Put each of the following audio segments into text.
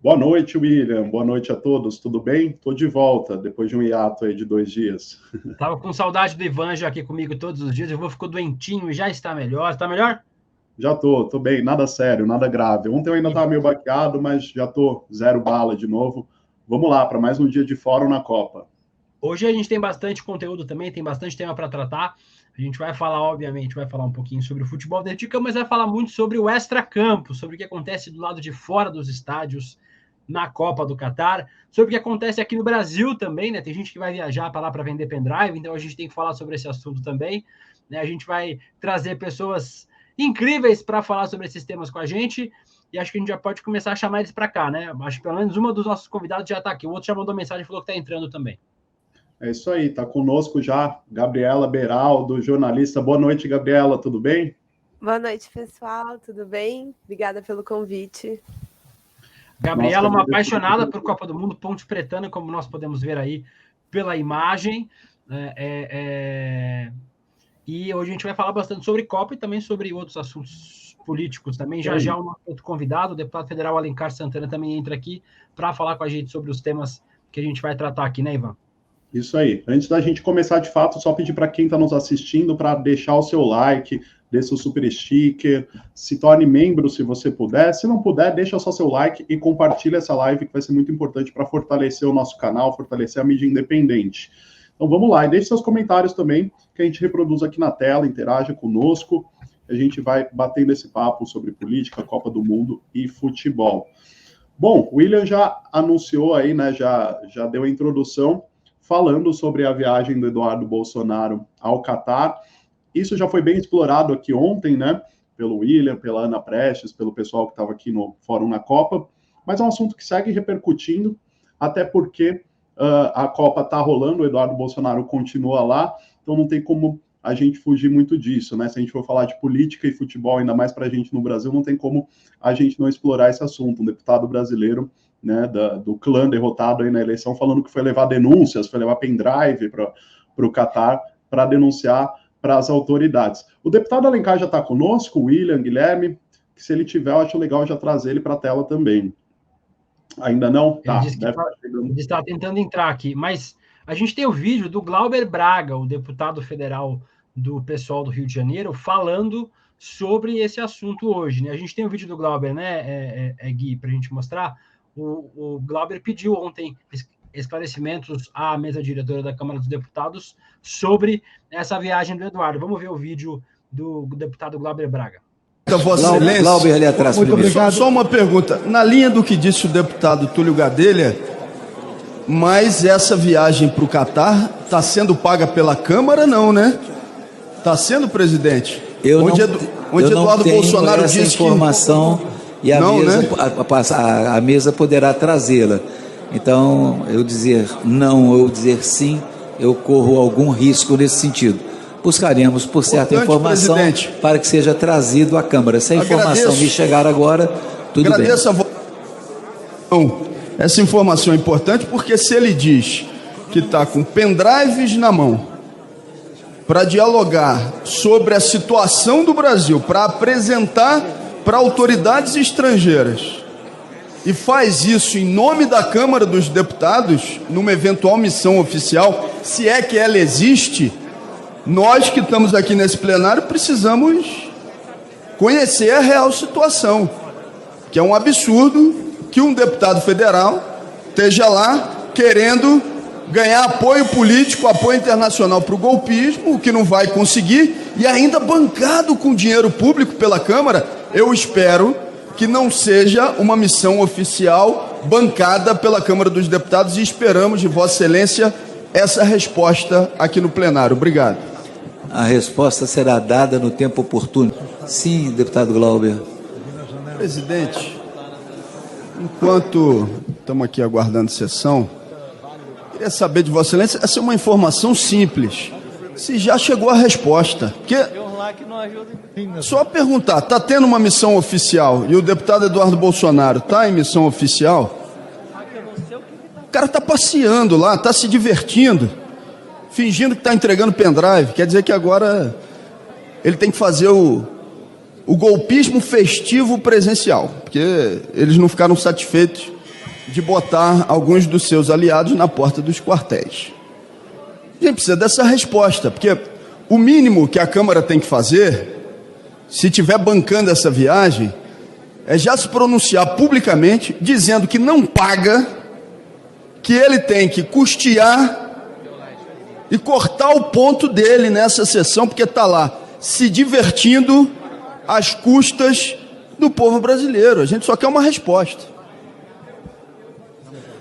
Boa noite, William. Boa noite a todos. Tudo bem? Estou de volta, depois de um hiato aí de 2 dias. Tava com saudade do Ivan já aqui comigo todos os dias. O Ivan ficou doentinho e já está melhor. Está melhor? Já tô bem, nada sério, nada grave. Ontem eu ainda estava meio baqueado, mas já tô zero bala de novo. Vamos lá, para mais um dia de fórum na Copa. Hoje a gente tem bastante conteúdo também, tem bastante tema para tratar. A gente vai falar, obviamente, vai falar um pouquinho sobre o futebol dentro de campo, mas vai falar muito sobre o extracampo, sobre o que acontece do lado de fora dos estádios na Copa do Catar, sobre o que acontece aqui no Brasil também, né? Tem gente que vai viajar para lá para vender pendrive, então a gente tem que falar sobre esse assunto também. Né? A gente vai trazer pessoas incríveis para falar sobre esses temas com a gente. E acho que a gente já pode começar a chamar eles para cá, né? Acho que pelo menos uma dos nossos convidados já está aqui. O outro já mandou mensagem e falou que está entrando também. É isso aí, tá conosco já Gabriela Beraldo, jornalista. Boa noite, Gabriela, tudo bem? Boa noite, pessoal, tudo bem? Obrigada pelo convite. Gabriela, uma apaixonada por Copa do Mundo, Ponte Pretana, como nós podemos ver aí pela imagem. E hoje a gente vai falar bastante sobre Copa e também sobre outros assuntos políticos também. Já já o nosso outro convidado, o deputado federal Alencar Santana, também entra aqui para falar com a gente sobre os temas que a gente vai tratar aqui, né, Ivan? Isso aí. Antes da gente começar de fato, só pedir para quem está nos assistindo para deixar o seu like, dê seu super sticker, se torne membro se você puder. Se não puder, deixa só seu like e compartilha essa live que vai ser muito importante para fortalecer o nosso canal, fortalecer a mídia independente. Então vamos lá, e deixe seus comentários também, que a gente reproduz aqui na tela, interaja conosco, a gente vai batendo esse papo sobre política, Copa do Mundo e futebol. Bom, o William já anunciou aí, né, já deu a introdução, falando sobre a viagem do Eduardo Bolsonaro ao Catar. Isso já foi bem explorado aqui ontem, né, pelo William, pela Ana Prestes, pelo pessoal que estava aqui no Fórum na Copa, mas é um assunto que segue repercutindo, até porque a Copa está rolando, o Eduardo Bolsonaro continua lá, então não tem como a gente fugir muito disso, né? Se a gente for falar de política e futebol, ainda mais para a gente no Brasil, não tem como a gente não explorar esse assunto. Um deputado brasileiro, né, do clã derrotado aí na eleição, falando que foi levar denúncias, foi levar pendrive para o Catar para denunciar para as autoridades. O deputado Alencar já está conosco, o William, Guilherme, que se ele tiver, eu acho legal já trazer ele para a tela também. Ainda não? Tá. Ele está tentando entrar aqui, mas a gente tem o vídeo do Glauber Braga, o deputado federal do pessoal do Rio de Janeiro, falando sobre esse assunto hoje. Né? A gente tem o vídeo do Glauber, né, Gui, para a gente mostrar. O Glauber pediu ontem esclarecimentos à mesa diretora da Câmara dos Deputados sobre essa viagem do Eduardo. Vamos ver o vídeo do deputado Glauber Braga. Vossa Excelência, Glauber ali atrás. Muito obrigado. Só uma pergunta. Na linha do que disse o deputado Túlio Gadelha, mas essa viagem para o Catar está sendo paga pela Câmara, não, né? Está sendo, presidente? Onde Eduardo Bolsonaro essa disse informação que... e a não, mesa, né? a mesa poderá trazê-la. Então, eu dizer não ou dizer sim, eu corro algum risco nesse sentido. Buscaremos por certa informação, presidente, para que seja trazido à Câmara. Se a informação me chegar agora, tudo bem. Essa informação é importante porque se ele diz que está com pendrives na mão para dialogar sobre a situação do Brasil, para apresentar para autoridades estrangeiras, e faz isso em nome da Câmara dos Deputados, numa eventual missão oficial, se é que ela existe, nós que estamos aqui nesse plenário precisamos conhecer a real situação, que é um absurdo que um deputado federal esteja lá querendo ganhar apoio político, apoio internacional para o golpismo, o que não vai conseguir, e ainda bancado com dinheiro público pela Câmara. Eu espero que não seja uma missão oficial bancada pela Câmara dos Deputados e esperamos de Vossa Excelência essa resposta aqui no plenário. Obrigado. A resposta será dada no tempo oportuno. Sim, deputado Glauber. Presidente, enquanto estamos aqui aguardando sessão, queria saber de Vossa Excelência, essa é uma informação simples, se já chegou a resposta. Porque, só perguntar, está tendo uma missão oficial e o deputado Eduardo Bolsonaro está em missão oficial? O cara está passeando lá, está se divertindo, fingindo que está entregando pendrive. Quer dizer que agora ele tem que fazer o golpismo festivo presencial, porque eles não ficaram satisfeitos de botar alguns dos seus aliados na porta dos quartéis. A gente precisa dessa resposta, porque o mínimo que a Câmara tem que fazer, se estiver bancando essa viagem, é já se pronunciar publicamente, dizendo que não paga, que ele tem que custear e cortar o ponto dele nessa sessão, porque está lá se divertindo às custas do povo brasileiro. A gente só quer uma resposta.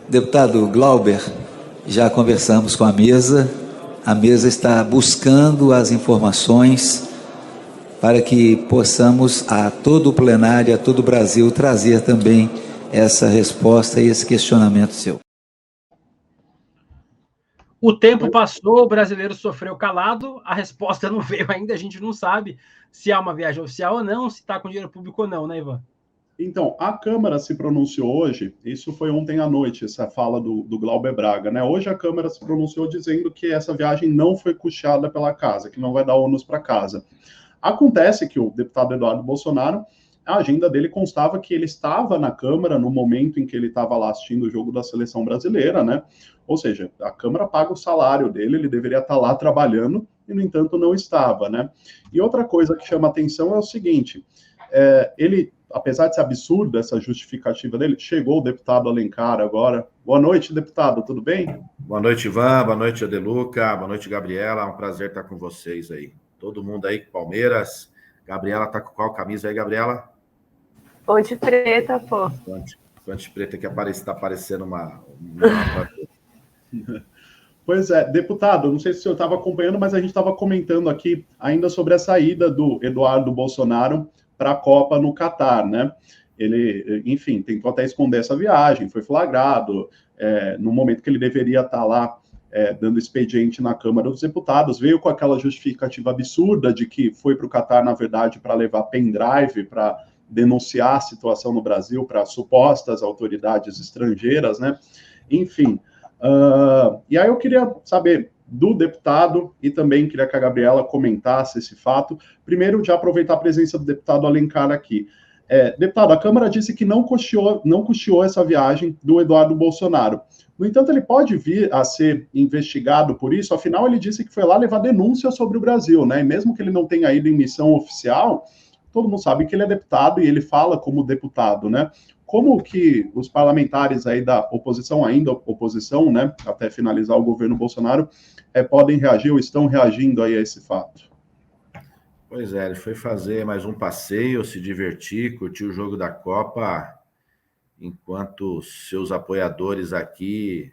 Deputado Glauber, já conversamos com a mesa está buscando as informações para que possamos a todo o plenário, a todo o Brasil, trazer também essa resposta e esse questionamento seu. O tempo passou, o brasileiro sofreu calado, a resposta não veio ainda, a gente não sabe se há uma viagem oficial ou não, se está com dinheiro público ou não, né, Ivan? Então, a Câmara se pronunciou hoje, isso foi ontem à noite, essa fala do Glauber Braga, né? Hoje a Câmara se pronunciou dizendo que essa viagem não foi custeada pela casa, que não vai dar ônus para casa. Acontece que o deputado Eduardo Bolsonaro, a agenda dele constava que ele estava na Câmara no momento em que ele estava lá assistindo o jogo da seleção brasileira, né? Ou seja, a Câmara paga o salário dele, ele deveria estar lá trabalhando e, no entanto, não estava, né? E outra coisa que chama atenção é o seguinte, ele, apesar de ser absurda essa justificativa dele, chegou o deputado Alencar agora. Boa noite, deputado, tudo bem? Boa noite, Ivan, boa noite, Adeluca, boa noite, Gabriela, é um prazer estar com vocês aí. Todo mundo aí com Palmeiras. Gabriela tá com qual camisa aí, Gabriela? Ponte Preta, pô. Ponte Preta que está aparecendo uma... Pois é, deputado, não sei se o senhor estava acompanhando, mas a gente estava comentando aqui ainda sobre a saída do Eduardo Bolsonaro para a Copa no Catar, né? Ele, enfim, tentou até esconder essa viagem, foi flagrado, no momento que ele deveria estar lá dando expediente na Câmara dos Deputados, veio com aquela justificativa absurda de que foi para o Catar, na verdade, para levar pendrive, para denunciar a situação no Brasil para supostas autoridades estrangeiras, né? Enfim, e aí eu queria saber do deputado e também queria que a Gabriela comentasse esse fato. Primeiro, já aproveitar a presença do deputado Alencar aqui. Deputado, a Câmara disse que não custeou essa viagem do Eduardo Bolsonaro. No entanto, ele pode vir a ser investigado por isso, afinal, ele disse que foi lá levar denúncia sobre o Brasil, né? E mesmo que ele não tenha ido em missão oficial, todo mundo sabe que ele é deputado e ele fala como deputado, né? Como que os parlamentares aí da oposição, ainda oposição, né, até finalizar o governo Bolsonaro, podem reagir ou estão reagindo aí a esse fato? Pois é, ele foi fazer mais um passeio, se divertir, curtir o jogo da Copa, enquanto seus apoiadores aqui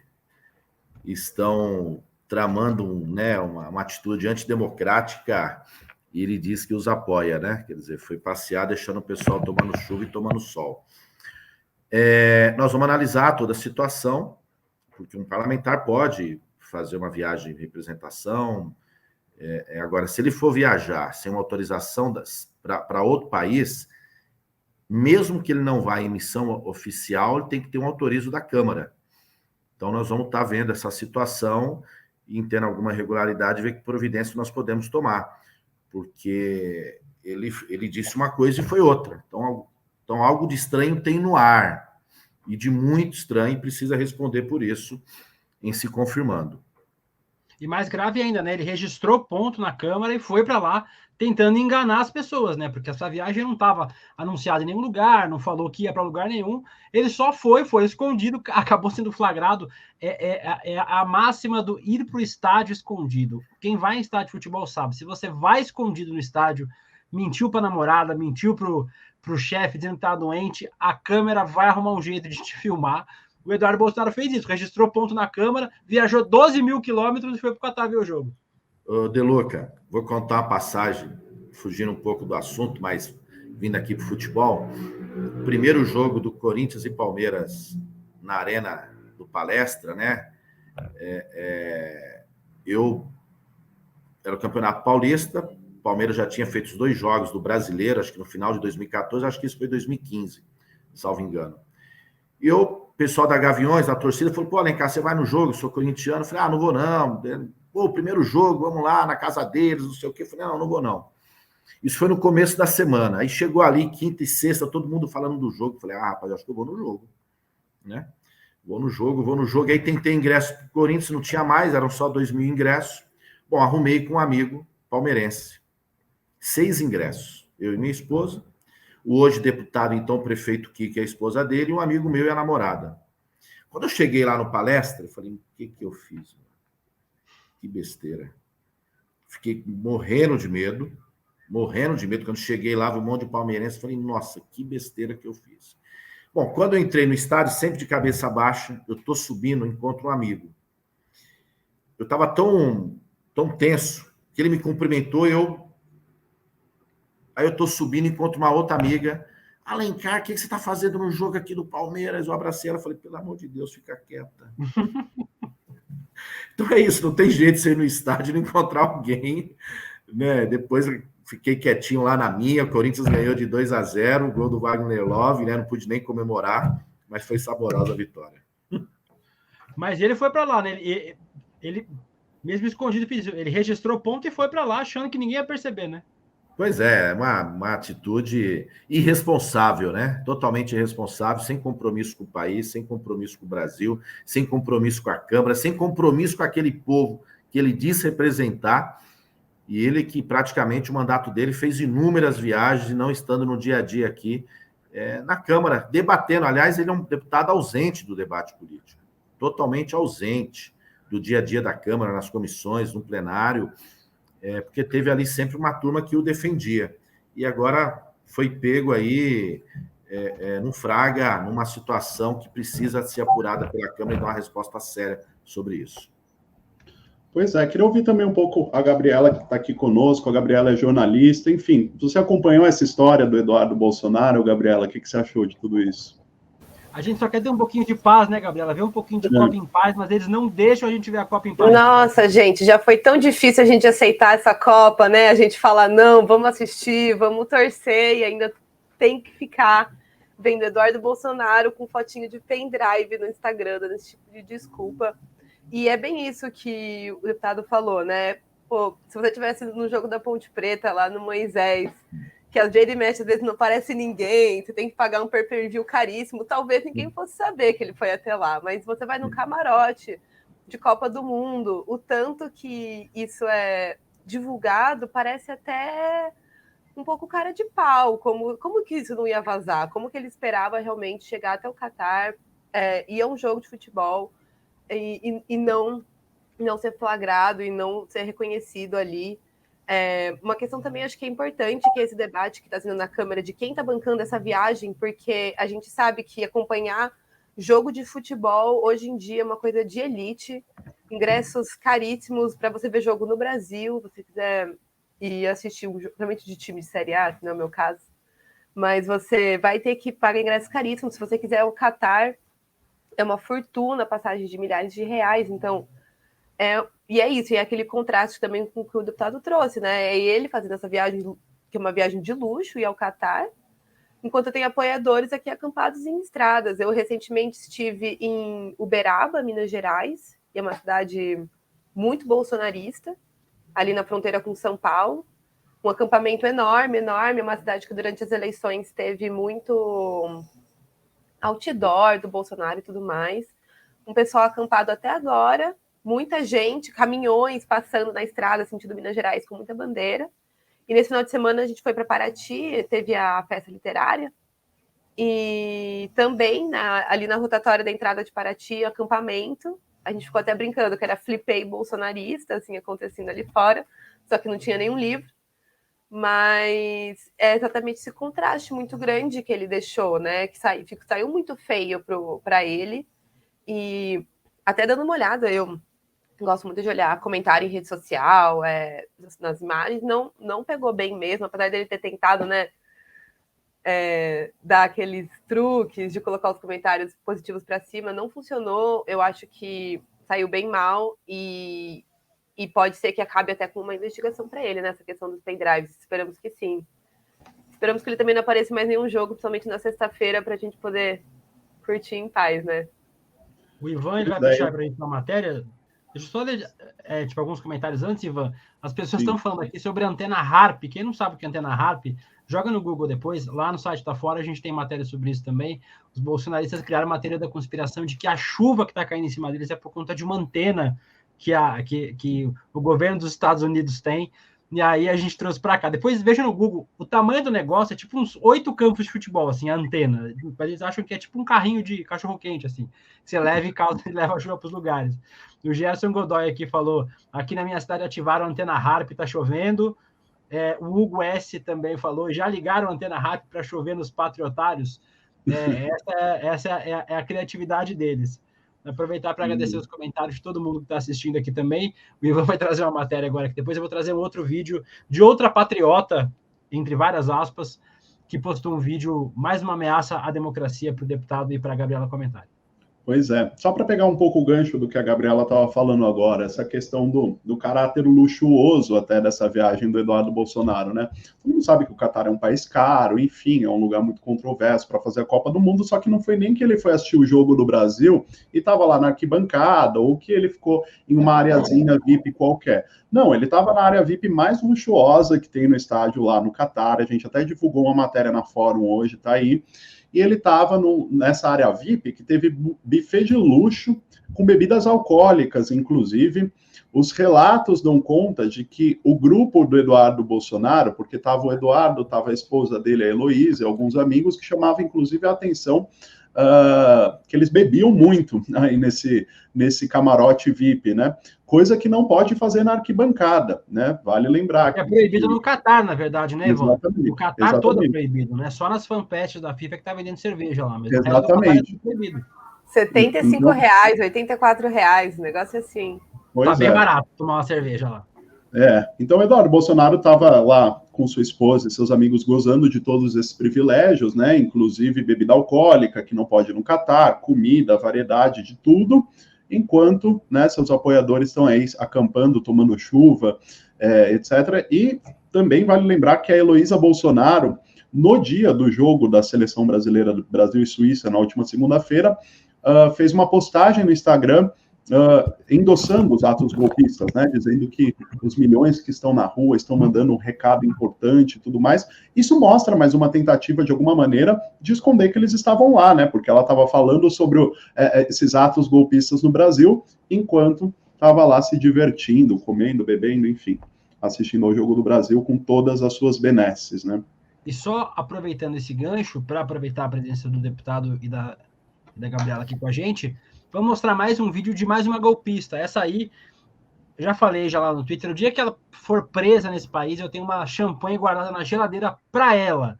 estão tramando uma atitude antidemocrática, e ele diz que os apoia, né? Quer dizer, foi passear deixando o pessoal tomando chuva e tomando sol. Nós vamos analisar toda a situação, porque um parlamentar pode fazer uma viagem de representação. Agora, se ele for viajar sem uma autorização para outro país, mesmo que ele não vá em missão oficial, ele tem que ter um autorizo da Câmara. Então, nós vamos estar vendo essa situação e, tendo alguma irregularidade, ver que providência nós podemos tomar. Porque ele disse uma coisa e foi outra. Então, algo de estranho tem no ar. E de muito estranho, precisa responder por isso, em se confirmando. E mais grave ainda, né? Ele registrou ponto na Câmara e foi para lá tentando enganar as pessoas, né? Porque essa viagem não estava anunciada em nenhum lugar, não falou que ia para lugar nenhum. Ele só foi escondido, acabou sendo flagrado. É a máxima do ir para o estádio escondido. Quem vai em estádio de futebol sabe. Se você vai escondido no estádio, mentiu para a namorada, mentiu para o chefe dizendo que estava doente, a câmera vai arrumar um jeito de te filmar. O Eduardo Bolsonaro fez isso, registrou ponto na Câmara, viajou 12 mil quilômetros e foi para o Catar ver o jogo. Deluca, vou contar uma passagem, fugindo um pouco do assunto, mas vindo aqui para o futebol. O primeiro jogo do Corinthians e Palmeiras na Arena do Palestra, né? Era o Campeonato Paulista, o Palmeiras já tinha feito os 2 jogos do Brasileiro, acho que no final de 2014, acho que isso foi 2015, salvo engano. E o pessoal da Gaviões, da torcida, falou, Alencar, você vai no jogo, eu sou corintiano. Eu falei, não vou não. Pô, primeiro jogo, vamos lá, na casa deles, não sei o quê. Eu falei, não vou não. Isso foi no começo da semana. Aí chegou ali, quinta e sexta, todo mundo falando do jogo. Eu falei, rapaz, acho que eu vou no jogo. Né? Vou no jogo. Aí tentei ingresso pro Corinthians, não tinha mais, eram só 2.000 ingressos. Bom, arrumei com um amigo palmeirense. 6 ingressos. Eu e minha esposa, o hoje deputado, então prefeito Kiki, a esposa dele, e um amigo meu e a namorada. Quando eu cheguei lá no palestra, eu falei, o que eu fiz? Que besteira. Fiquei morrendo de medo. Quando cheguei lá, vi um monte de palmeirense, falei, nossa, que besteira que eu fiz. Bom, quando eu entrei no estádio, sempre de cabeça baixa, eu tô subindo, encontro um amigo. Eu estava tão tenso que ele me cumprimentou, aí eu tô subindo, encontro uma outra amiga. Alencar, o que você está fazendo no jogo aqui do Palmeiras? Eu abracei ela e falei, pelo amor de Deus, fica quieta. Então é isso, não tem jeito de você ir no estádio e não encontrar alguém, né? Depois fiquei quietinho lá na minha, o Corinthians ganhou de 2-0, o gol do Wagner Love, né? Não pude nem comemorar, mas foi saborosa a vitória. Mas ele foi para lá, né? Ele, mesmo escondido, ele registrou ponto e foi para lá, achando que ninguém ia perceber, né? Pois é, uma atitude irresponsável, né? Totalmente irresponsável, sem compromisso com o país, sem compromisso com o Brasil, sem compromisso com a Câmara, sem compromisso com aquele povo que ele diz representar. E ele que praticamente o mandato dele fez inúmeras viagens e não estando no dia a dia aqui na Câmara, debatendo. Aliás, ele é um deputado ausente do debate político, totalmente ausente do dia a dia da Câmara, nas comissões, no plenário, porque teve ali sempre uma turma que o defendia. E agora foi pego aí num fraga, numa situação que precisa ser apurada pela Câmara e dar uma resposta séria sobre isso. Pois é, queria ouvir também um pouco a Gabriela, que está aqui conosco. A Gabriela é jornalista, enfim. Você acompanhou essa história do Eduardo Bolsonaro, Gabriela? O que você achou de tudo isso? A gente só quer ter um pouquinho de paz, né, Gabriela? Ver um pouquinho de Copa em paz, mas eles não deixam a gente ver a Copa em paz. Nossa, gente, já foi tão difícil a gente aceitar essa Copa, né? A gente fala, não, vamos assistir, vamos torcer, e ainda tem que ficar vendo Eduardo Bolsonaro com fotinho de pendrive no Instagram, dando esse tipo de desculpa. E é bem isso que o deputado falou, né? Pô, se você tivesse no jogo da Ponte Preta, lá no Moisés, que às vezes não aparece ninguém, você tem que pagar um pay-per-view caríssimo, talvez ninguém fosse saber que ele foi até lá, mas você vai no camarote de Copa do Mundo, o tanto que isso é divulgado parece até um pouco cara de pau, como que isso não ia vazar, como que ele esperava realmente chegar até o Catar, ir a um jogo de futebol e não ser flagrado e não ser reconhecido ali. Uma questão também acho que é importante, que esse debate que está sendo na Câmara de quem está bancando essa viagem, porque a gente sabe que acompanhar jogo de futebol hoje em dia é uma coisa de elite, ingressos caríssimos para você ver jogo no Brasil, se você quiser ir assistir realmente de time de Série A, que não é o meu caso, mas você vai ter que pagar ingressos caríssimos. Se você quiser o Catar, é uma fortuna, passagem de milhares de reais, então e é isso, e é aquele contraste também com o que o deputado trouxe, né? É ele fazendo essa viagem, que é uma viagem de luxo, e ao Catar, enquanto tem apoiadores aqui acampados em estradas. Eu recentemente estive em Uberaba, Minas Gerais, que é uma cidade muito bolsonarista, ali na fronteira com São Paulo, um acampamento enorme, uma cidade que durante as eleições teve muito outdoor do Bolsonaro e tudo mais. Um pessoal acampado até agora, muita gente, caminhões passando na estrada, sentido Minas Gerais, com muita bandeira. E nesse final de semana a gente foi para Paraty, teve a festa literária, e também ali na rotatória da entrada de Paraty, acampamento. A gente ficou até brincando que era flipei bolsonarista, assim, acontecendo ali fora, só que não tinha nenhum livro. Mas é exatamente esse contraste muito grande que ele deixou, né? Que saiu muito feio para ele. E até dando uma olhada, eu gosto muito de olhar comentário em rede social, nas imagens, não pegou bem mesmo, apesar dele ter tentado, né, dar aqueles truques de colocar os comentários positivos para cima, não funcionou. Eu acho que saiu bem mal e pode ser que acabe até com uma investigação para ele, nessa questão dos pendrives. Esperamos que sim. Esperamos que ele também não apareça em mais nenhum jogo, principalmente na sexta-feira, para a gente poder curtir em paz, né? O Ivan, ele vai puxar para a gente uma matéria Deixa eu só ler alguns comentários antes, Ivan. As pessoas estão falando aqui sobre a antena HARP. Quem não sabe o que é antena HARP, joga no Google depois. Lá no site da Fora a gente tem matéria sobre isso também. Os bolsonaristas criaram uma teoria da conspiração de que a chuva que está caindo em cima deles é por conta de uma antena que o governo dos Estados Unidos tem. E aí a gente trouxe para cá. Depois veja no Google, o tamanho do negócio é tipo uns 8 campos de futebol, assim, a antena. Eles acham que é tipo um carrinho de cachorro-quente, assim. Você leva e causa e leva a chuva para os lugares. O Gerson Godoy aqui falou, aqui na minha cidade ativaram a antena HARP, tá chovendo. O Hugo S. também falou, já ligaram a antena HARP para chover nos patriotários. Essa é a criatividade deles. Aproveitar para agradecer os comentários de todo mundo que está assistindo aqui também. O Ivan vai trazer uma matéria agora, que depois eu vou trazer um outro vídeo de outra patriota, entre várias aspas, que postou um vídeo, mais uma ameaça à democracia para o deputado e para a Gabriela comentar. Pois é, só para pegar um pouco o gancho do que a Gabriela estava falando agora, essa questão do caráter luxuoso até dessa viagem do Eduardo Bolsonaro, né? Todo mundo sabe que o Catar é um país caro, enfim, é um lugar muito controverso para fazer a Copa do Mundo, só que não foi nem que ele foi assistir o jogo do Brasil e estava lá na arquibancada, ou que ele ficou em uma areazinha VIP qualquer. Não, ele estava na área VIP mais luxuosa que tem no estádio lá no Catar, a gente até divulgou uma matéria na Fórum hoje, tá aí. E ele estava nessa área VIP que teve buffet de luxo com bebidas alcoólicas, inclusive. Os relatos dão conta de que o grupo do Eduardo Bolsonaro, porque estava o Eduardo, estava a esposa dele, a Heloísa, alguns amigos, que chamavam inclusive a atenção que eles bebiam muito aí nesse camarote VIP, né? Coisa que não pode fazer na arquibancada, né? Vale lembrar. É proibido no Catar, na verdade, né, Ivan? Exatamente. O Catar todo é proibido, né? Só nas fanpages da FIFA que tá vendendo cerveja lá. Mas exatamente. O resto é proibido. R$75, R$84, negócio assim. Tá bem barato tomar uma cerveja lá. Então o Eduardo Bolsonaro estava lá com sua esposa e seus amigos gozando de todos esses privilégios, né? Inclusive bebida alcoólica, que não pode no Catar, comida, variedade de tudo, enquanto, né, seus apoiadores estão aí acampando, tomando chuva, etc. E também vale lembrar que a Heloísa Bolsonaro, no dia do jogo da Seleção Brasileira do Brasil e Suíça, na última segunda-feira, fez uma postagem no Instagram endossando os atos golpistas, né, dizendo que os milhões que estão na rua estão mandando um recado importante e tudo mais. Isso mostra mais uma tentativa, de alguma maneira, de esconder que eles estavam lá, né, porque ela estava falando sobre esses atos golpistas no Brasil, enquanto estava lá se divertindo, comendo, bebendo, enfim, assistindo ao Jogo do Brasil com todas as suas benesses, né. E só aproveitando esse gancho, para aproveitar a presença do deputado e da Gabriela aqui com a gente, vamos mostrar mais um vídeo de mais uma golpista. Essa aí, já falei já lá no Twitter, no dia que ela for presa nesse país, eu tenho uma champanhe guardada na geladeira para ela.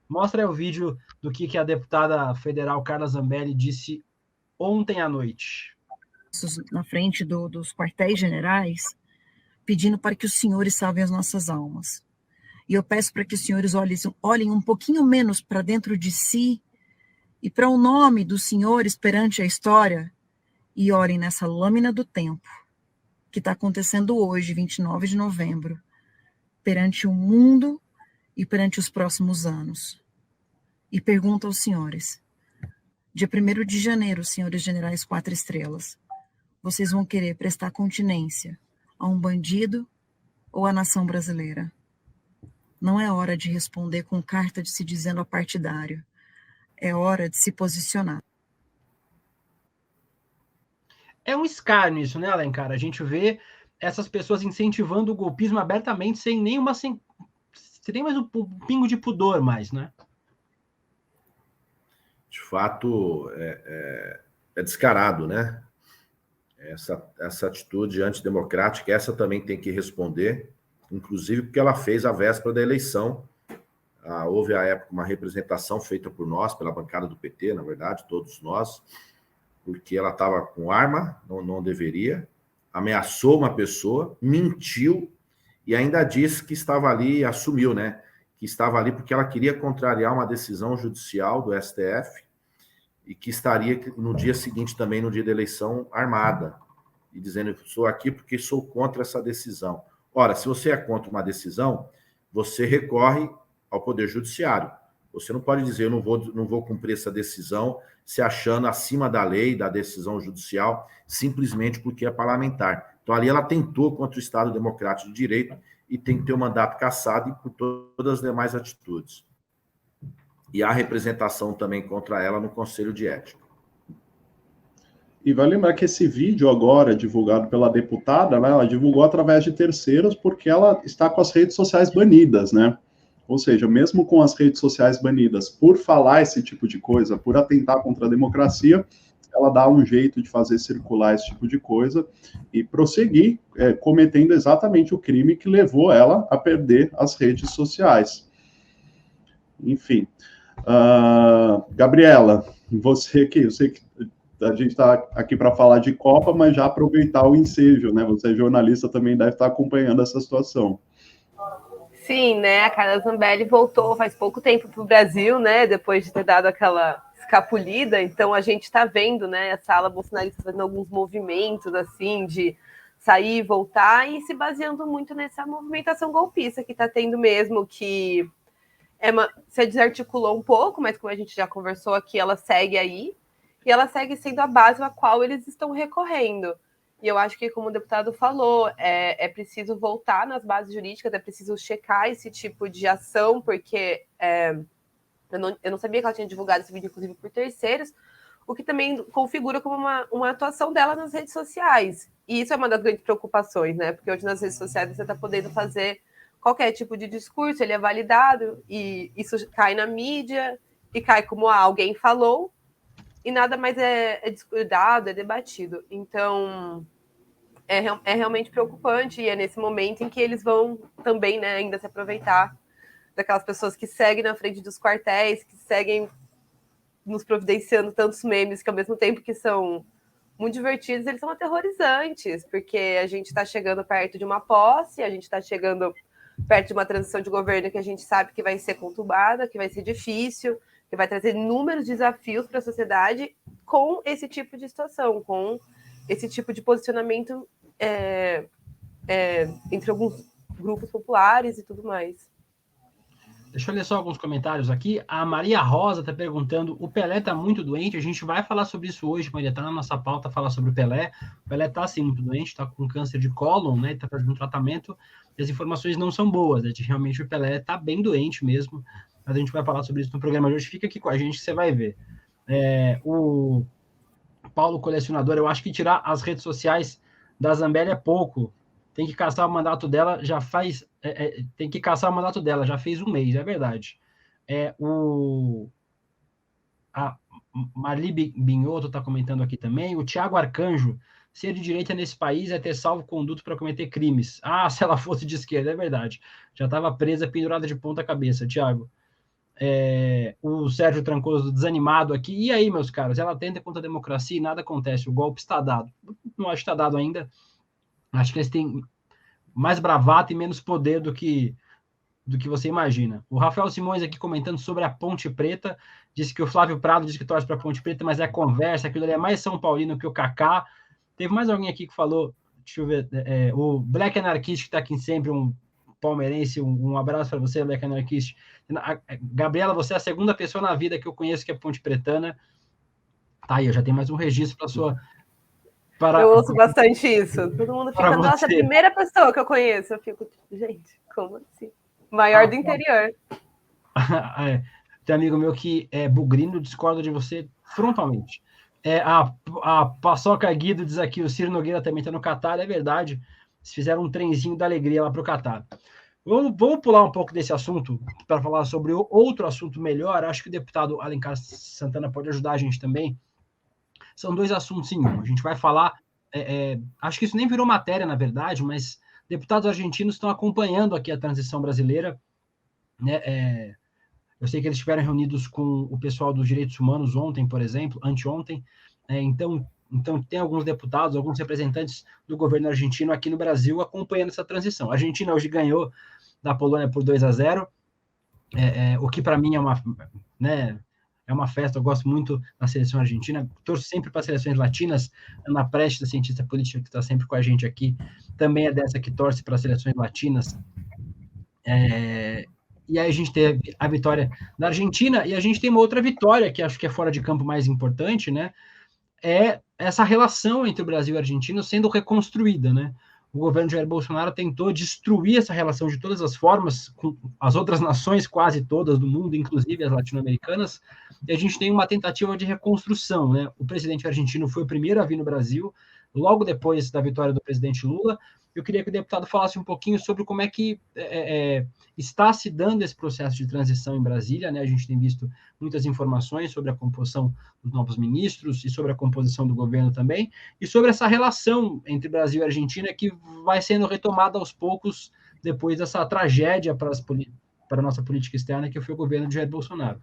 Mostra aí o vídeo do que a deputada federal Carla Zambelli disse ontem à noite. Na frente dos quartéis generais, pedindo para que os senhores salvem as nossas almas. E eu peço para que os senhores olhem um pouquinho menos para dentro de si e para o nome dos senhores perante a história, e olhem nessa lâmina do tempo que está acontecendo hoje, 29 de novembro, perante o mundo e perante os próximos anos. E pergunto aos senhores, dia 1º de janeiro, senhores generais 4 estrelas, vocês vão querer prestar continência a um bandido ou à nação brasileira? Não é hora de responder com carta de se dizendo apartidário. É hora de se posicionar. É um escárnio isso, né, Alencar? A gente vê essas pessoas incentivando o golpismo abertamente, sem nem mais um pingo de pudor mais, né? De fato, é descarado, né? Essa atitude antidemocrática, essa também tem que responder, inclusive porque ela fez a véspera da eleição. Houve, à época, uma representação feita por nós, pela bancada do PT, na verdade, todos nós, porque ela estava com arma, não deveria, ameaçou uma pessoa, mentiu e ainda disse que estava ali, assumiu, né? Que estava ali porque ela queria contrariar uma decisão judicial do STF e que estaria no dia seguinte também, no dia da eleição, armada. E dizendo que sou aqui porque sou contra essa decisão. Ora, se você é contra uma decisão, você recorre ao Poder Judiciário. Você não pode dizer, eu não vou cumprir essa decisão, se achando acima da lei, da decisão judicial, simplesmente porque é parlamentar. Então, ali ela tentou contra o Estado Democrático de Direito e tem que ter o mandato cassado e por todas as demais atitudes. E há representação também contra ela no Conselho de Ética. E vai lembrar que esse vídeo agora, divulgado pela deputada, né, ela divulgou através de terceiros porque ela está com as redes sociais banidas, né? Ou seja, mesmo com as redes sociais banidas por falar esse tipo de coisa, por atentar contra a democracia, ela dá um jeito de fazer circular esse tipo de coisa e prosseguir cometendo exatamente o crime que levou ela a perder as redes sociais. Enfim. Gabriela, você aqui, eu sei que a gente está aqui para falar de Copa, mas já aproveitar o ensejo, né? Você é jornalista, também deve estar acompanhando essa situação. Sim, né? A Carla Zambelli voltou faz pouco tempo para o Brasil, né? Depois de ter dado aquela escapulida. Então a gente está vendo, né? Essa ala bolsonarista fazendo alguns movimentos assim de sair, voltar e se baseando muito nessa movimentação golpista que está tendo mesmo, que se desarticulou um pouco, mas como a gente já conversou aqui, ela segue aí. E ela segue sendo a base a qual eles estão recorrendo. E eu acho que, como o deputado falou, é preciso voltar nas bases jurídicas, é preciso checar esse tipo de ação, porque eu não sabia que ela tinha divulgado esse vídeo, inclusive, por terceiros, o que também configura como uma atuação dela nas redes sociais. E isso é uma das grandes preocupações, né? Porque hoje nas redes sociais você está podendo fazer qualquer tipo de discurso, ele é validado, e isso cai na mídia, e cai como alguém falou, e nada mais é discutido, é debatido. Então, é realmente preocupante, e é nesse momento em que eles vão também, né, ainda se aproveitar daquelas pessoas que seguem na frente dos quartéis, que seguem nos providenciando tantos memes, que ao mesmo tempo que são muito divertidos, eles são aterrorizantes, porque a gente está chegando perto de uma posse, a gente está chegando perto de uma transição de governo que a gente sabe que vai ser conturbada, que vai ser difícil, que vai trazer inúmeros desafios para a sociedade com esse tipo de situação, com esse tipo de posicionamento entre alguns grupos populares e tudo mais. Deixa eu ler só alguns comentários aqui. A Maria Rosa está perguntando, o Pelé está muito doente? A gente vai falar sobre isso hoje, Maria, está na nossa pauta falar sobre o Pelé. O Pelé está, sim, muito doente, está com câncer de cólon, né, está fazendo um tratamento, e as informações não são boas, né, realmente o Pelé está bem doente mesmo, mas a gente vai falar sobre isso no programa de hoje. Fica aqui com a gente que você vai ver. O Paulo Colecionador, eu acho que tirar as redes sociais da Zambelli é pouco. Tem que caçar o mandato dela, já faz... tem que caçar o mandato dela, já fez um mês, é verdade. A Marli Binhoto está comentando aqui também. O Tiago Arcanjo, ser de direita nesse país é ter salvo-conduto para cometer crimes. Ah, se ela fosse de esquerda, é verdade. Já estava presa, pendurada de ponta cabeça, Tiago. O Sérgio Trancoso desanimado aqui. E aí, meus caros, ela tenta contra a democracia e nada acontece. O golpe está dado. Não acho que está dado ainda. Acho que eles têm mais bravata e menos poder do que você imagina. O Rafael Simões aqui comentando sobre a Ponte Preta, disse que o Flávio Prado disse que torce para a Ponte Preta, mas é conversa, aquilo ali é mais São Paulino que o Kaká. Teve mais alguém aqui que falou, deixa eu ver, o Black Anarchist, que está aqui sempre, um palmeirense, um abraço para você, Black Anarchist. Gabriela, você é a segunda pessoa na vida que eu conheço que é Ponte Pretana. Tá aí, eu já tenho mais um registro para sua... Eu ouço bastante isso. Todo mundo fica, nossa, a primeira pessoa que eu conheço. Eu fico, gente, como assim? Maior do interior. Tem amigo meu que é bugrino, discorda de você frontalmente. A Paçoca Guido diz aqui, o Ciro Nogueira também está no Catar, é verdade. Eles fizeram um trenzinho da alegria lá para o Catar. Vamos pular um pouco desse assunto para falar sobre outro assunto melhor. Acho que o deputado Alencar Santana pode ajudar a gente também. São dois assuntos em um. A gente vai falar... acho que isso nem virou matéria, na verdade, mas deputados argentinos estão acompanhando aqui a transição brasileira. Né? Eu sei que eles estiveram reunidos com o pessoal dos direitos humanos ontem, por exemplo, anteontem. Então, tem alguns deputados, alguns representantes do governo argentino aqui no Brasil acompanhando essa transição. A Argentina hoje ganhou da Polônia por 2-0, o que para mim é uma... né, é uma festa, eu gosto muito da seleção argentina, torço sempre para as seleções latinas. Ana Prestes, a cientista política que está sempre com a gente aqui, também é dessa que torce para as seleções latinas. E aí a gente teve a vitória da Argentina, e a gente tem uma outra vitória, que acho que é fora de campo mais importante, né? É essa relação entre o Brasil e a Argentina sendo reconstruída, né? O governo de Jair Bolsonaro tentou destruir essa relação de todas as formas, com as outras nações quase todas do mundo, inclusive as latino-americanas, e a gente tem uma tentativa de reconstrução, né? O presidente argentino foi o primeiro a vir no Brasil, logo depois da vitória do presidente Lula. Eu queria que o deputado falasse um pouquinho sobre como é que está se dando esse processo de transição em Brasília, né? A gente tem visto muitas informações sobre a composição dos novos ministros e sobre a composição do governo também, e sobre essa relação entre Brasil e Argentina que vai sendo retomada aos poucos depois dessa tragédia para a nossa política externa, que foi o governo de Jair Bolsonaro.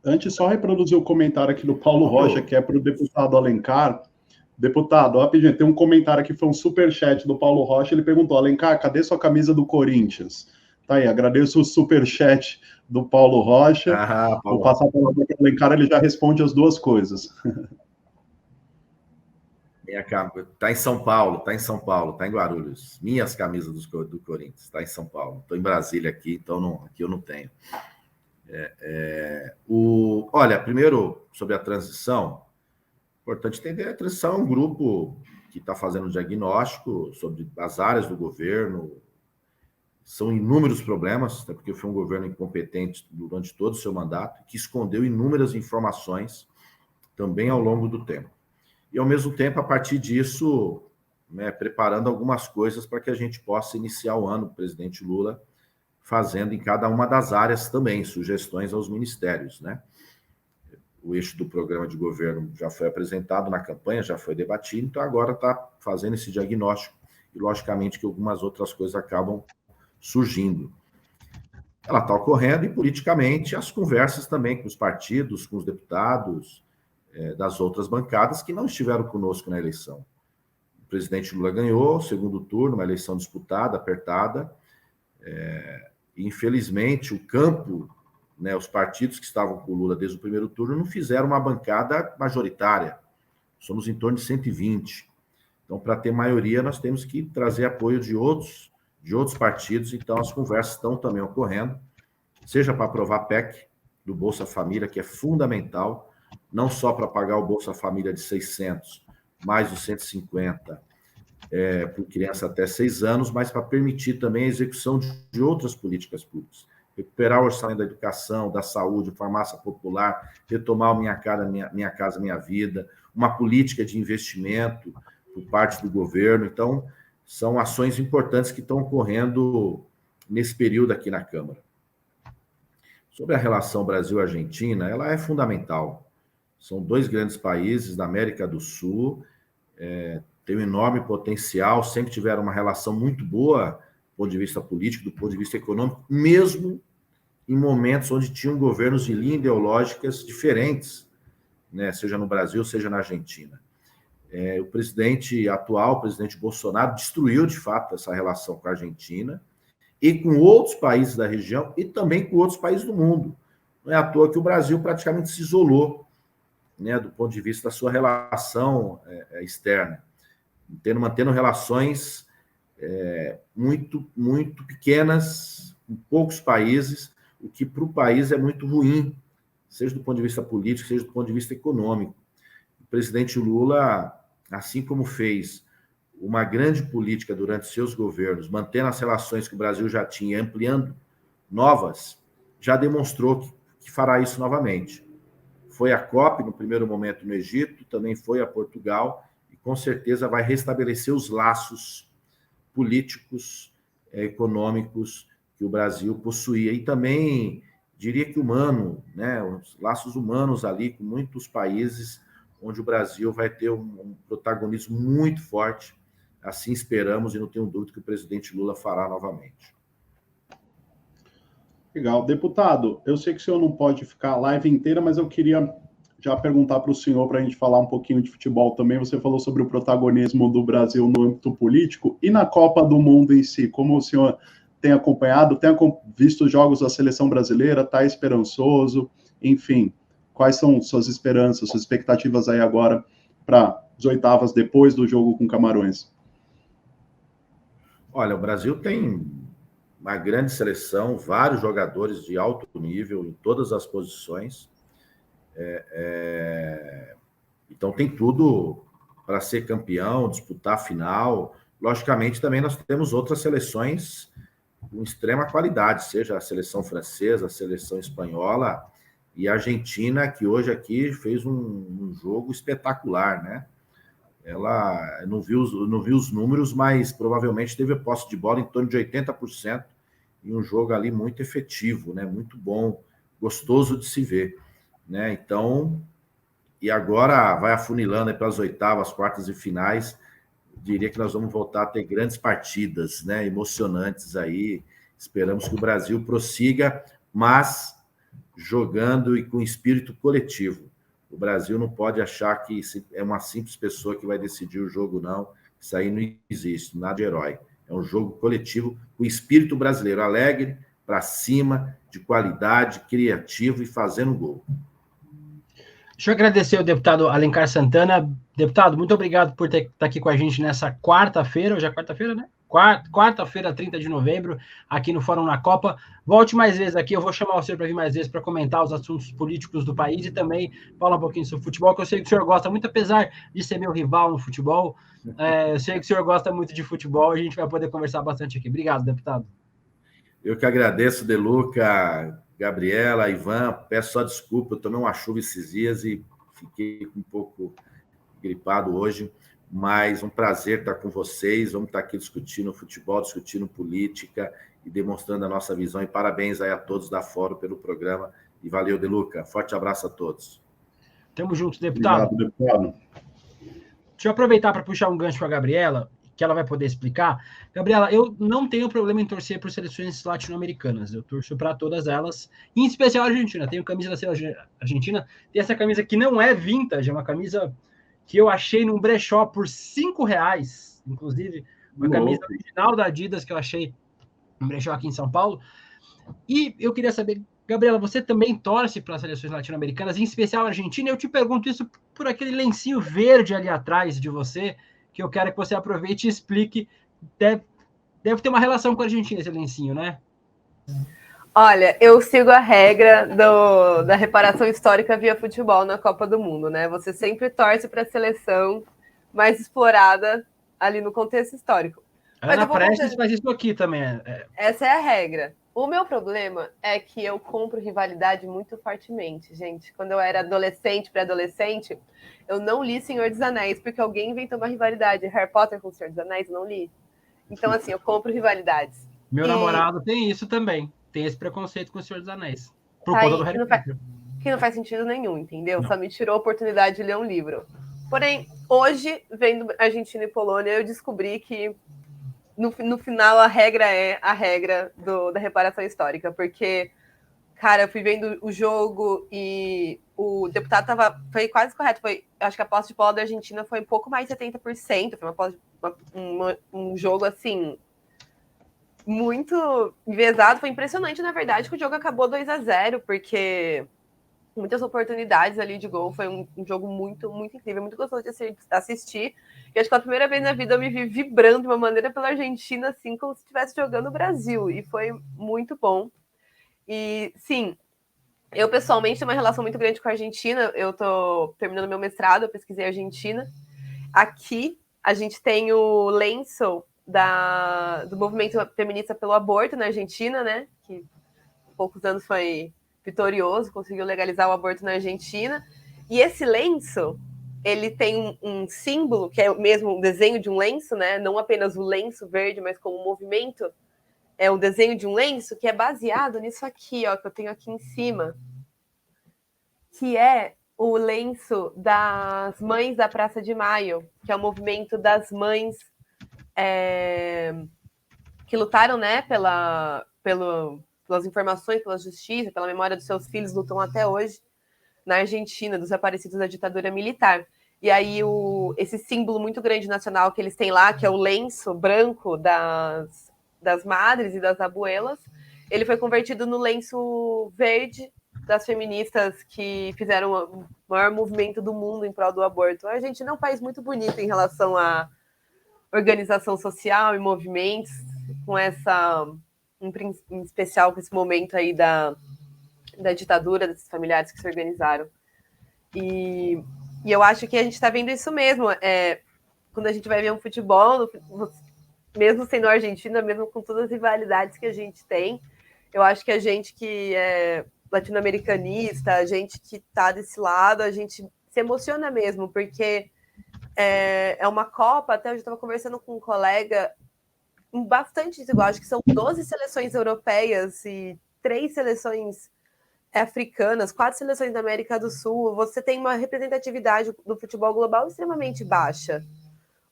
Antes, só reproduzir o comentário aqui do Paulo Rocha, que é para o deputado Alencar. Deputado, rapidinho, tem um comentário aqui, foi um superchat do Paulo Rocha, ele perguntou, Alencar, cadê sua camisa do Corinthians? Tá aí, agradeço o superchat do Paulo Rocha. Vou passar para o Alencar, ele já responde as duas coisas. Tá em São Paulo, tá em Guarulhos. Minhas camisas do Corinthians, tá em São Paulo. Estou em Brasília aqui, então não, aqui eu não tenho. Olha, primeiro, sobre a transição, importante entender, a transição é um grupo que está fazendo um diagnóstico sobre as áreas do governo. São inúmeros problemas, até porque foi um governo incompetente durante todo o seu mandato, que escondeu inúmeras informações também ao longo do tempo. E, ao mesmo tempo, a partir disso, né, preparando algumas coisas para que a gente possa iniciar o ano, o presidente Lula fazendo em cada uma das áreas também sugestões aos ministérios, né? O eixo do programa de governo já foi apresentado na campanha, já foi debatido, então agora está fazendo esse diagnóstico e, logicamente, que algumas outras coisas acabam surgindo. Ela está ocorrendo e, politicamente, as conversas também com os partidos, com os deputados das outras bancadas que não estiveram conosco na eleição. O presidente Lula ganhou o segundo turno, uma eleição disputada, apertada, e, infelizmente, o campo, né, os partidos que estavam com o Lula desde o primeiro turno não fizeram uma bancada majoritária. Somos em torno de 120. Então, para ter maioria, nós temos que trazer apoio de outros partidos. Então, as conversas estão também ocorrendo, seja para aprovar a PEC do Bolsa Família, que é fundamental, não só para pagar o Bolsa Família de 600, mais os 150 por criança até 6 anos, mas para permitir também a execução de outras políticas públicas. Recuperar o orçamento da educação, da saúde, farmácia popular, retomar o Minha Casa Minha Vida, uma política de investimento por parte do governo. Então, são ações importantes que estão ocorrendo nesse período aqui na Câmara. Sobre a relação Brasil-Argentina, ela é fundamental. São 2 grandes países da América do Sul, têm um enorme potencial, sempre tiveram uma relação muito boa do ponto de vista político, do ponto de vista econômico, mesmo em momentos onde tinham governos de linhas ideológicas diferentes, né, seja no Brasil, seja na Argentina. O presidente atual, o presidente Bolsonaro, destruiu, de fato, essa relação com a Argentina e com outros países da região e também com outros países do mundo. Não é à toa que o Brasil praticamente se isolou, né, do ponto de vista da sua relação externa, mantendo relações muito, muito pequenas, com poucos países, o que para o país é muito ruim, seja do ponto de vista político, seja do ponto de vista econômico. O presidente Lula, assim como fez uma grande política durante seus governos, mantendo as relações que o Brasil já tinha, ampliando novas, já demonstrou que fará isso novamente. Foi a COP, no primeiro momento, no Egito, também foi a Portugal, e com certeza vai restabelecer os laços políticos, econômicos que o Brasil possuía. E também, diria que humano, né, os laços humanos ali com muitos países, onde o Brasil vai ter um protagonismo muito forte. Assim esperamos, e não tenho dúvida que o presidente Lula fará novamente. Legal. Deputado, eu sei que o senhor não pode ficar a live inteira, mas eu queria já perguntar para o senhor, para a gente falar um pouquinho de futebol também. Você falou sobre o protagonismo do Brasil no âmbito político e na Copa do Mundo em si. Como o senhor tem acompanhado, tem visto os jogos da seleção brasileira, está esperançoso, enfim, quais são suas esperanças, suas expectativas aí agora para as oitavas depois do jogo com Camarões? Olha, o Brasil tem uma grande seleção, vários jogadores de alto nível em todas as posições. Então tem tudo para ser campeão, disputar a final. Logicamente, também nós temos outras seleções com extrema qualidade, seja a seleção francesa, a seleção espanhola e a Argentina, que hoje aqui fez um jogo espetacular, né? Ela não viu os números, mas provavelmente teve a posse de bola em torno de 80% e um jogo ali muito efetivo, né? Muito bom, gostoso de se ver, né? Então, e agora vai afunilando para as oitavas, quartas e finais. Diria que nós vamos voltar a ter grandes partidas, né? Emocionantes aí. Esperamos que o Brasil prossiga, mas jogando e com espírito coletivo. O Brasil não pode achar que é uma simples pessoa que vai decidir o jogo, não. Isso aí não existe, nada de herói. É um jogo coletivo com espírito brasileiro, alegre, para cima, de qualidade, criativo e fazendo gol. Deixa eu agradecer ao deputado Alencar Santana. Deputado, muito obrigado por estar aqui com a gente nessa quarta-feira. Hoje é quarta-feira, né? Quarta-feira, 30 de novembro, aqui no Fórum na Copa. Volte mais vezes aqui, eu vou chamar o senhor para vir mais vezes para comentar os assuntos políticos do país e também falar um pouquinho sobre futebol, que eu sei que o senhor gosta muito, apesar de ser meu rival no futebol. Eu sei que o senhor gosta muito de futebol, a gente vai poder conversar bastante aqui. Obrigado, deputado. Eu que agradeço, Deluca, Gabriela, Ivan, peço só desculpa, eu tomei uma chuva esses dias e fiquei um pouco gripado hoje, mas um prazer estar com vocês, vamos estar aqui discutindo futebol, discutindo política e demonstrando a nossa visão, e parabéns aí a todos da Fórum pelo programa, e valeu, Deluca, forte abraço a todos. Tamo junto, deputado. Obrigado, deputado. Deixa eu aproveitar para puxar um gancho para a Gabriela, que ela vai poder explicar. Gabriela, eu não tenho problema em torcer por seleções latino-americanas. Eu torço para todas elas, em especial a Argentina. Tenho camisa da seleção argentina. Tem essa camisa que não é vintage, é uma camisa que eu achei num brechó por R$5, inclusive. Uma camisa original da Adidas que eu achei num brechó aqui em São Paulo. E eu queria saber, Gabriela, você também torce para as seleções latino-americanas, em especial a Argentina? Eu te pergunto isso por aquele lencinho verde ali atrás de você, que eu quero que você aproveite e explique. Deve ter uma relação com a Argentina esse lencinho, né? Olha, eu sigo a regra da reparação histórica via futebol na Copa do Mundo, né? Você sempre torce para a seleção mais explorada ali no contexto histórico. A Ana Prestes faz isso aqui também. Essa é a regra. O meu problema é que eu compro rivalidade muito fortemente, gente. Quando eu era adolescente, pré-adolescente, eu não li Senhor dos Anéis, porque alguém inventou uma rivalidade. Harry Potter com Senhor dos Anéis, não li. Então, assim, eu compro rivalidades. Meu namorado tem isso também. Tem esse preconceito com o Senhor dos Anéis. Por conta do Harry Potter. Que não faz sentido nenhum, entendeu? Não. Só me tirou a oportunidade de ler um livro. Porém, hoje, vendo Argentina e Polônia, eu descobri que no final a regra é a regra da reparação histórica, porque, cara, eu fui vendo o jogo e o deputado foi quase correto. Acho que a posse de bola da Argentina foi um pouco mais de 70%. Foi um jogo, assim, muito envezado. Foi impressionante, na verdade, que o jogo acabou 2-0, porque muitas oportunidades ali de gol. Foi um jogo muito, muito incrível, muito gostoso de assistir. E acho que pela primeira vez na vida eu me vi vibrando de uma maneira pela Argentina, assim, como se estivesse jogando o Brasil. E foi muito bom. E, sim, eu pessoalmente tenho uma relação muito grande com a Argentina. Eu tô terminando meu mestrado, eu pesquisei a Argentina. Aqui, a gente tem o lenço do movimento feminista pelo aborto na Argentina, né? Que há poucos anos foi vitorioso, conseguiu legalizar o aborto na Argentina. E esse lenço, ele tem um símbolo, que é mesmo um desenho de um lenço, né? Não apenas o lenço verde, mas como um movimento, é o desenho de um lenço, que é baseado nisso aqui, ó, que eu tenho aqui em cima, que é o lenço das Mães da Praça de Maio, que é o movimento das mães que lutaram, né, pelas informações, pela justiça, pela memória dos seus filhos, lutam até hoje na Argentina, dos desaparecidos da ditadura militar. E aí esse símbolo muito grande nacional que eles têm lá, que é o lenço branco das madres e das abuelas, ele foi convertido no lenço verde das feministas que fizeram o maior movimento do mundo em prol do aborto. A Argentina é um país muito bonito em relação à organização social e movimentos, com essa em especial com esse momento aí da ditadura, desses familiares que se organizaram. E eu acho que a gente está vendo isso mesmo. Quando a gente vai ver um futebol, mesmo sendo Argentina, mesmo com todas as rivalidades que a gente tem, eu acho que a gente que é latino-americanista, a gente que está desse lado, a gente se emociona mesmo, porque é uma Copa, até eu estava conversando com um colega, bastante desigual, acho que são 12 seleções europeias e 3 seleções africanas, 4 seleções da América do Sul. Você tem uma representatividade do futebol global extremamente baixa.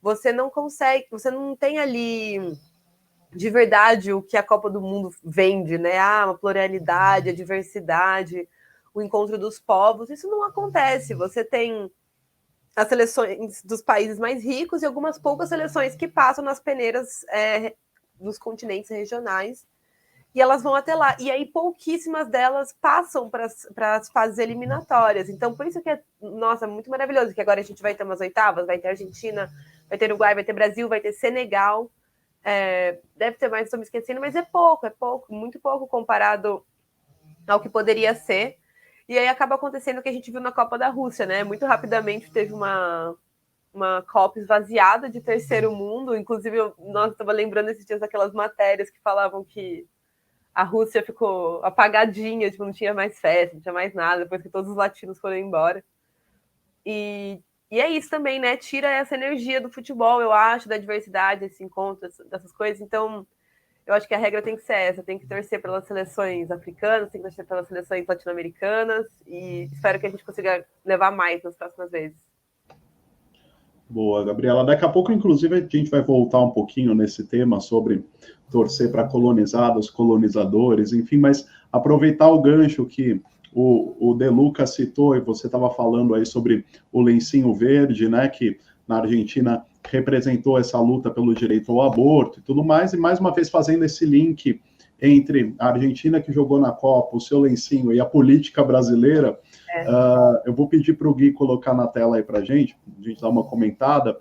Você não consegue, você não tem ali de verdade o que a Copa do Mundo vende, né? Uma pluralidade, a diversidade, o encontro dos povos. Isso não acontece. Você tem as seleções dos países mais ricos e algumas poucas seleções que passam nas peneiras dos continentes regionais e elas vão até lá. E aí pouquíssimas delas passam para as fases eliminatórias. Então, por isso que nossa, muito maravilhoso, que agora a gente vai ter umas oitavas, vai ter Argentina, vai ter Uruguai, vai ter Brasil, vai ter Senegal. Deve ter mais, estou me esquecendo, mas é pouco, muito pouco comparado ao que poderia ser. E aí acaba acontecendo o que a gente viu na Copa da Rússia, né? Muito rapidamente teve uma Copa esvaziada de terceiro mundo. Inclusive, eu estava lembrando esses dias daquelas matérias que falavam que a Rússia ficou apagadinha, tipo, não tinha mais festa, não tinha mais nada, depois que todos os latinos foram embora. E é isso também, né? Tira essa energia do futebol, eu acho, da diversidade, desse encontro, dessas coisas. Então, eu acho que a regra tem que ser essa, tem que torcer pelas seleções africanas, tem que torcer pelas seleções latino-americanas e espero que a gente consiga levar mais nas próximas vezes. Boa, Gabriela. Daqui a pouco, inclusive, a gente vai voltar um pouquinho nesse tema sobre torcer para colonizados, colonizadores, enfim, mas aproveitar o gancho que o De Luca citou, e você estava falando aí sobre o lencinho verde, né, que na Argentina representou essa luta pelo direito ao aborto e tudo mais, e mais uma vez fazendo esse link entre a Argentina que jogou na Copa, o seu lencinho, e a política brasileira. Eu vou pedir para o Gui colocar na tela aí para a gente dar uma comentada,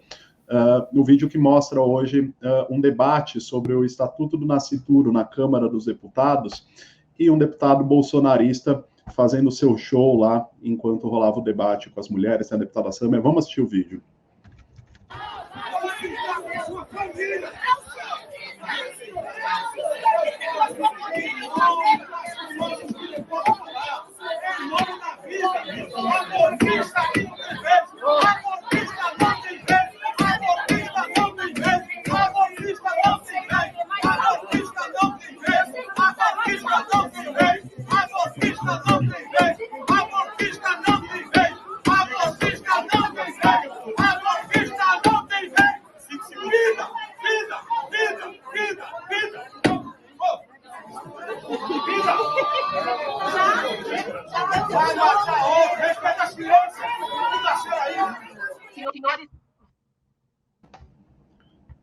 no vídeo que mostra hoje um debate sobre o Estatuto do Nascituro na Câmara dos Deputados, e um deputado bolsonarista fazendo seu show lá enquanto rolava o debate com as mulheres, né, a deputada Sâmia. Vamos assistir o vídeo.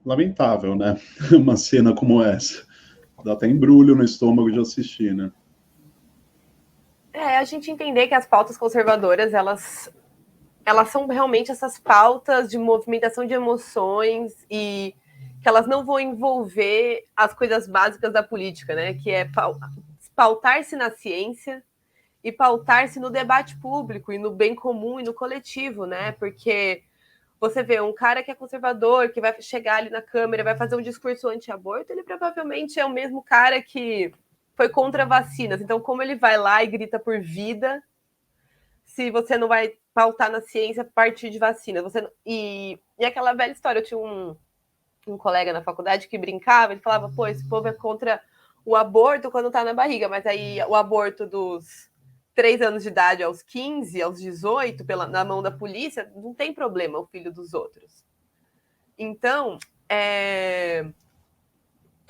Lamentável, né? Uma cena como essa. Dá até embrulho no estômago de assistir, né? A gente entender que as pautas conservadoras, elas são realmente essas pautas de movimentação de emoções e que elas não vão envolver as coisas básicas da política, né? Que é pautar-se na ciência e pautar-se no debate público e no bem comum e no coletivo, né? Porque você vê um cara que é conservador, que vai chegar ali na Câmara, vai fazer um discurso anti-aborto, ele provavelmente é o mesmo cara que foi contra vacinas. Então, como ele vai lá e grita por vida, se você não vai pautar na ciência a partir de vacinas? E aquela velha história, eu tinha um colega na faculdade que brincava, ele falava, pô, esse povo é contra o aborto quando tá na barriga, mas aí o aborto dos 3 anos de idade aos 15, aos 18, na mão da polícia, não tem problema o filho dos outros. Então, é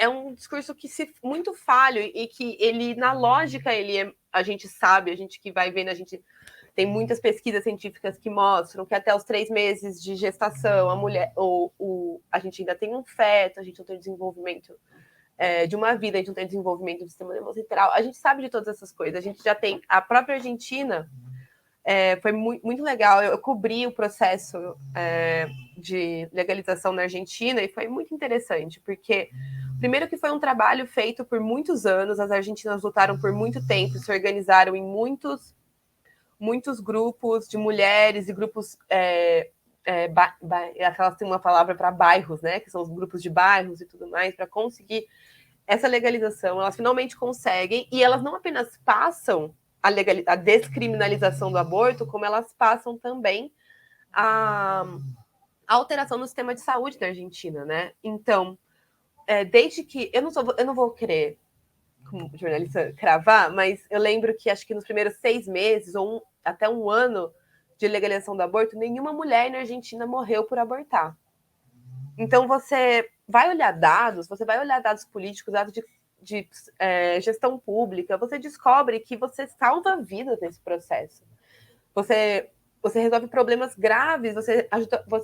um discurso que muito falho e que ele, na lógica, a gente sabe, a gente que vai vendo, a gente tem muitas pesquisas científicas que mostram que até os 3 meses de gestação, a mulher, a gente ainda tem um feto, a gente não tem desenvolvimento de uma vida, a gente não tem desenvolvimento do sistema nervoso central, a gente sabe de todas essas coisas, a gente já tem, a própria Argentina, foi muito legal, eu cobri o processo de legalização na Argentina e foi muito interessante, porque Primeiro que foi um trabalho feito por muitos anos, as argentinas lutaram por muito tempo, se organizaram em muitos grupos de mulheres e grupos, elas têm uma palavra para bairros, né, que são os grupos de bairros e tudo mais, para conseguir essa legalização. Elas finalmente conseguem, e elas não apenas passam a descriminalização do aborto, como elas passam também a alteração no sistema de saúde da Argentina, né? Então, desde que... Eu não vou querer, como jornalista, cravar, mas eu lembro que acho que nos primeiros 6 meses, ou até um ano de legalização do aborto, nenhuma mulher na Argentina morreu por abortar. Então, você vai olhar dados políticos, dados de gestão pública, você descobre que você salva vidas nesse processo. Você resolve problemas graves, você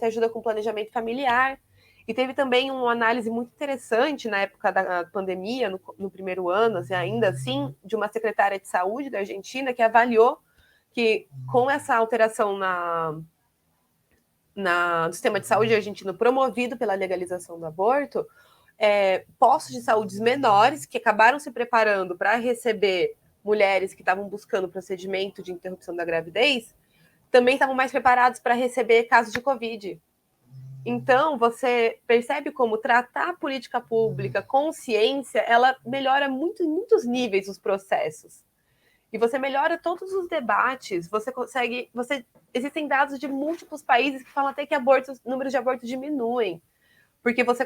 ajuda com planejamento familiar. E teve também uma análise muito interessante na época da pandemia, no primeiro ano, assim, ainda assim, de uma secretária de saúde da Argentina que avaliou que com essa alteração no sistema de saúde argentino promovido pela legalização do aborto, postos de saúde menores que acabaram se preparando para receber mulheres que estavam buscando procedimento de interrupção da gravidez, também estavam mais preparados para receber casos de Covid. Então, você percebe como tratar a política pública com ciência, ela melhora em muitos níveis os processos. E você melhora todos os debates, existem dados de múltiplos países que falam até que números de abortos diminuem. Porque você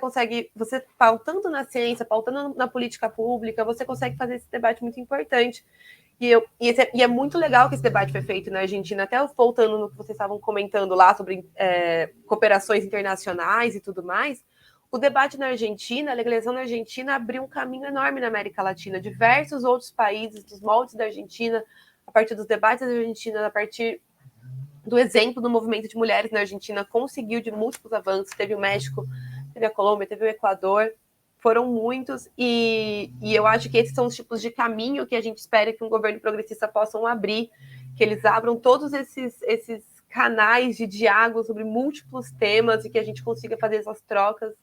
pautando na ciência, pautando na política pública, você consegue fazer esse debate muito importante. E é muito legal que esse debate foi feito na Argentina, até voltando no que vocês estavam comentando lá sobre cooperações internacionais e tudo mais. O debate na Argentina, a legalização na Argentina abriu um caminho enorme na América Latina. Diversos outros países, dos moldes da Argentina, a partir dos debates da Argentina, a partir do exemplo do movimento de mulheres na Argentina, conseguiu de múltiplos avanços. Teve o México, teve a Colômbia, teve o Equador, foram muitos, e eu acho que esses são os tipos de caminho que a gente espera que um governo progressista possam abrir, que eles abram todos esses canais de diálogo sobre múltiplos temas e que a gente consiga fazer essas trocas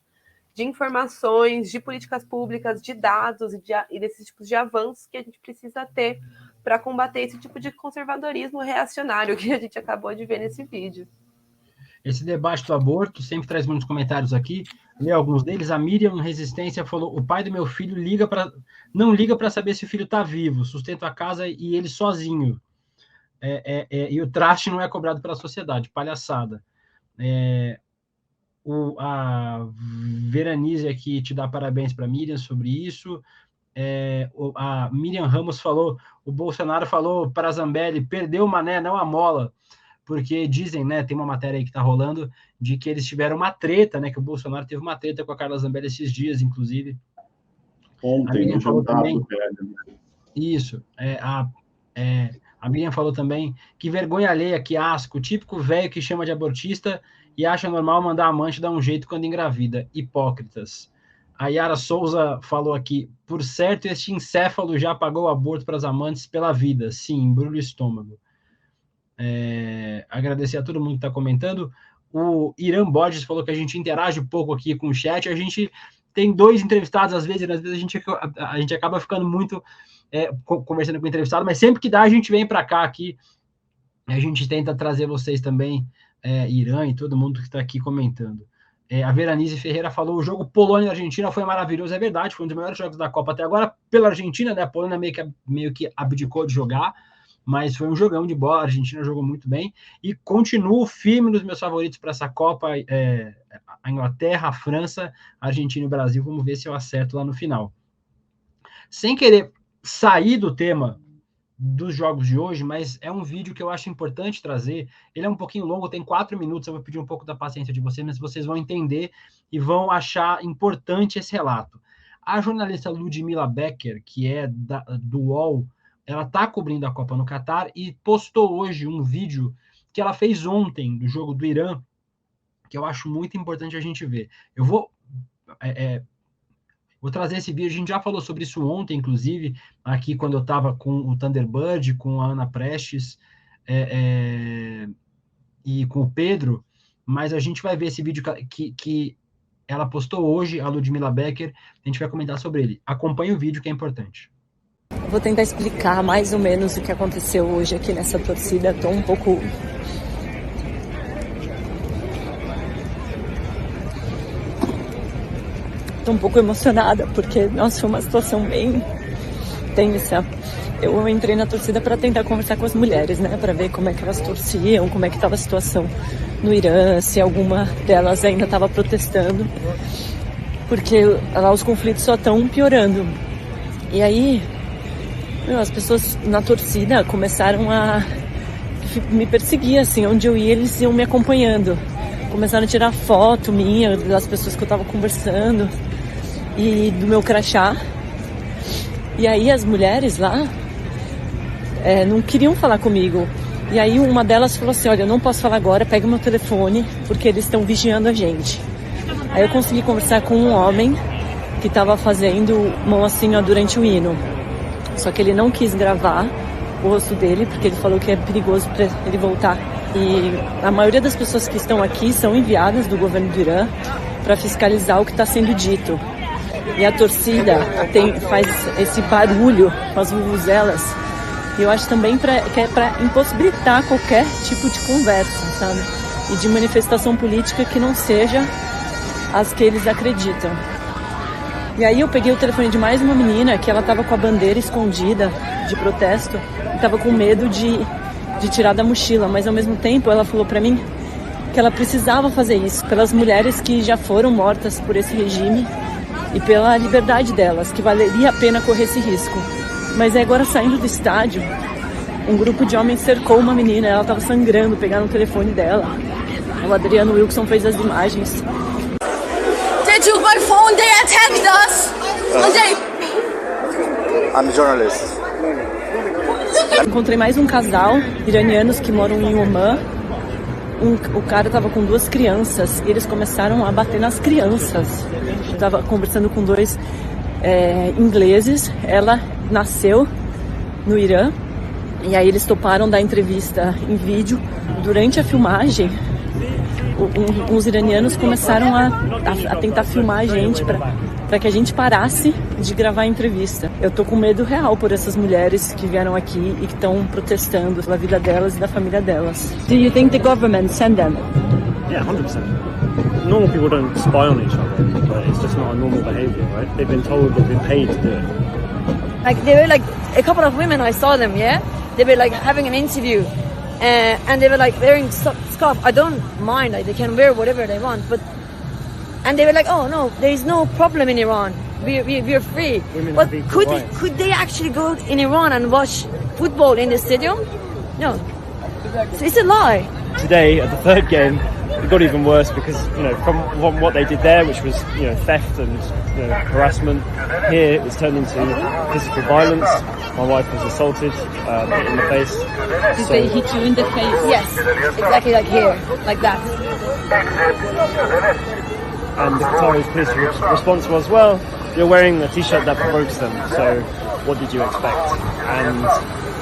de informações, de políticas públicas, de dados e desses tipos de avanços que a gente precisa ter para combater esse tipo de conservadorismo reacionário que a gente acabou de ver nesse vídeo. Esse debate do aborto sempre traz muitos comentários aqui. Li alguns deles. A Miriam Resistência falou: o pai do meu filho não liga para saber se o filho está vivo, sustenta a casa e ele sozinho. E o traste não é cobrado pela sociedade. Palhaçada. A Veranize aqui te dá parabéns para a Miriam sobre isso. A Miriam Ramos falou: o Bolsonaro falou para a Zambelli, perdeu o mané, não a mola. Porque dizem, né, tem uma matéria aí que está rolando, de que eles tiveram uma treta, né, que o Bolsonaro teve uma treta com a Carla Zambelli esses dias, inclusive. Ontem, no jantar do velho. Isso. A Miriam falou também: que vergonha alheia, que asco, típico velho que chama de abortista e acha normal mandar a amante dar um jeito quando engravida. Hipócritas. A Yara Souza falou aqui: por certo, este encéfalo já pagou o aborto para as amantes pela vida. Sim, embrulha o estômago. Agradecer a todo mundo que está comentando. O Irã Borges falou que a gente interage um pouco aqui com o chat. A gente tem 2 entrevistados às vezes a gente acaba ficando muito conversando com o entrevistado, mas sempre que dá a gente vem para cá aqui. A gente tenta trazer vocês também, Irã e todo mundo que está aqui comentando. A Veranize Ferreira falou: o jogo Polônia-Argentina foi maravilhoso. É verdade, foi um dos melhores jogos da Copa até agora pela Argentina, né? A Polônia meio que abdicou de jogar, mas foi um jogão de bola. A Argentina jogou muito bem e continuo firme nos meus favoritos para essa Copa. A Inglaterra, a França, a Argentina e o Brasil. Vamos ver se eu acerto lá no final. Sem querer sair do tema dos jogos de hoje, mas é um vídeo que eu acho importante trazer. Ele é um pouquinho longo, tem 4 minutos, eu vou pedir um pouco da paciência de vocês, mas vocês vão entender e vão achar importante esse relato. A jornalista Ludmila Becker, que é do UOL, ela está cobrindo a Copa no Catar e postou hoje um vídeo que ela fez ontem do jogo do Irã, que eu acho muito importante a gente ver. Eu vou trazer esse vídeo. A gente já falou sobre isso ontem, inclusive, aqui quando eu estava com o Thunderbird, com a Ana Prestes e com o Pedro, mas a gente vai ver esse vídeo que ela postou hoje, a Ludmila Becker, a gente vai comentar sobre ele. Acompanhe o vídeo que é importante. Vou tentar explicar mais ou menos o que aconteceu hoje aqui nessa torcida. Estou um pouco emocionada, porque, nossa, foi uma situação bem tensa. Eu entrei na torcida para tentar conversar com as mulheres, né, para ver como é que elas torciam, como é que estava a situação no Irã, se alguma delas ainda estava protestando, porque lá os conflitos só estão piorando. E aí, as pessoas na torcida começaram a me perseguir, assim, onde eu ia, eles iam me acompanhando. Começaram a tirar foto minha, das pessoas que eu estava conversando, e do meu crachá. E aí as mulheres lá não queriam falar comigo. E aí uma delas falou assim, olha, eu não posso falar agora, pega o meu telefone, porque eles estão vigiando a gente. Aí eu consegui conversar com um homem que estava fazendo mão assim, ó, durante o hino. Só que ele não quis gravar o rosto dele, porque ele falou que é perigoso para ele voltar. E a maioria das pessoas que estão aqui são enviadas do governo do Irã para fiscalizar o que está sendo dito. E a torcida faz esse barulho com as vuvuzelas. E eu acho também que é para impossibilitar qualquer tipo de conversa, sabe? E de manifestação política que não seja as que eles acreditam. E aí eu peguei o telefone de mais uma menina que ela estava com a bandeira escondida de protesto e estava com medo de tirar da mochila, mas ao mesmo tempo ela falou para mim que ela precisava fazer isso pelas mulheres que já foram mortas por esse regime e pela liberdade delas, que valeria a pena correr esse risco. Mas agora, saindo do estádio, um grupo de homens cercou uma menina, ela estava sangrando, pegaram o telefone dela. O Adriano Wilson fez as imagens. They took my phone, they attacked us. I'm a journalist. Encontrei mais um casal, iranianos que moram em Oman. O cara estava com 2 crianças e eles começaram a bater nas crianças. Eu estava conversando com 2 ingleses. Ela nasceu no Irã e aí eles toparam dar entrevista em vídeo. Durante a filmagem, os iranianos começaram a tentar filmar a gente para que a gente parasse de gravar a entrevista. Eu tô com medo real por essas mulheres que vieram aqui e que estão protestando pela vida delas e da família delas. Do you think the government sent them? Yeah, 100%. Normal people don't spy on each other, but it's just not a normal behavior, right? They've been told, they've been paid to do it. Like, they were like, a couple of women, I saw them, yeah? They were like having an interview. And they were like wearing scarf. I don't mind, like they can wear whatever they want, and they were like, oh no, there is no problem in Iran. We're free. Women but could they actually go in Iran and watch football in the stadium? No. So it's a lie. Today, at the third game, it got even worse because, from what they did there, which was, theft and harassment, here it's turned into physical violence. My wife was assaulted, hit in the face. Did they hit you in the face? Yes, exactly like here, like that. And the Qatari police response was, well, you're wearing a t-shirt that provokes them, so what did you expect? And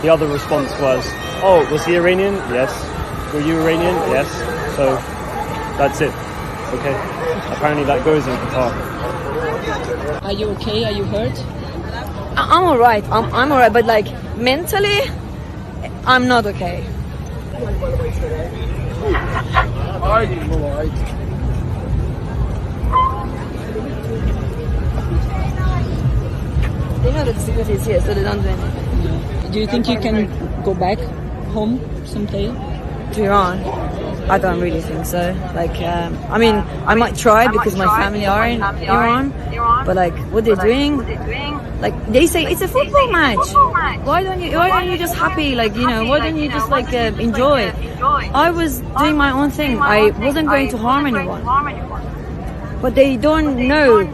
the other response was, oh, was he Iranian? Yes. Were you Iranian? Yes. So that's it. Okay. Apparently that goes in Qatar. Are you okay? Are you hurt? I'm alright. I'm alright, but like mentally, I'm not okay. They know that the security is here, so they don't do anything. Do you think you can go back home someday? To Iran? I don't really think so. Like, I mean, I might try because my family are in Iran, but like, what they're doing, like, they say it's a football match. Why don't you just happy, like, why don't you just like enjoy? I was doing my own thing. I wasn't going to harm anyone. But they don't know,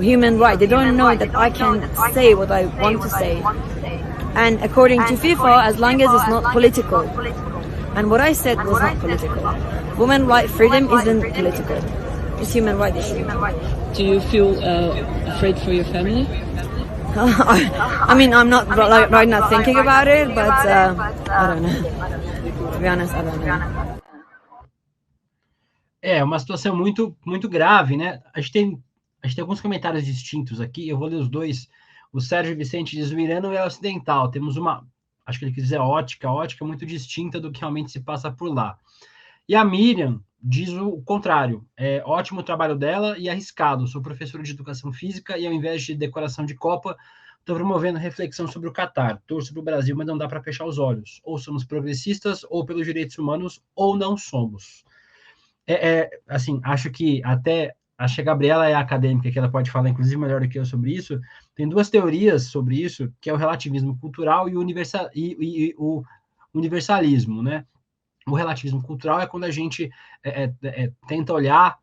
human rights. They don't know that I can say what I want to say. And according to FIFA, as long as it's not political. And what I said was not political. Women's right freedom isn't political. It's human rights issue. Do you feel afraid for your family? I mean, I'm not right now thinking about it, but I don't know. To be honest, I don't know. É uma situação muito, muito grave, né? A gente tem alguns comentários distintos aqui, eu vou ler os dois. O Sérgio Vicente diz: o Irã não é ocidental, temos uma, acho que ele quis dizer ótica muito distinta do que realmente se passa por lá. E a Miriam diz o contrário: é ótimo o trabalho dela e arriscado. Sou professora de educação física e, ao invés de decoração de Copa, estou promovendo reflexão sobre o Catar. Torço para o Brasil, mas não dá para fechar os olhos. Ou somos progressistas, ou pelos direitos humanos, ou não somos. Assim, acho que a Gabriela é acadêmica, que ela pode falar, inclusive, melhor do que eu sobre isso. Tem duas teorias sobre isso, que é o relativismo cultural e o universalismo, né? O relativismo cultural é quando a gente tenta olhar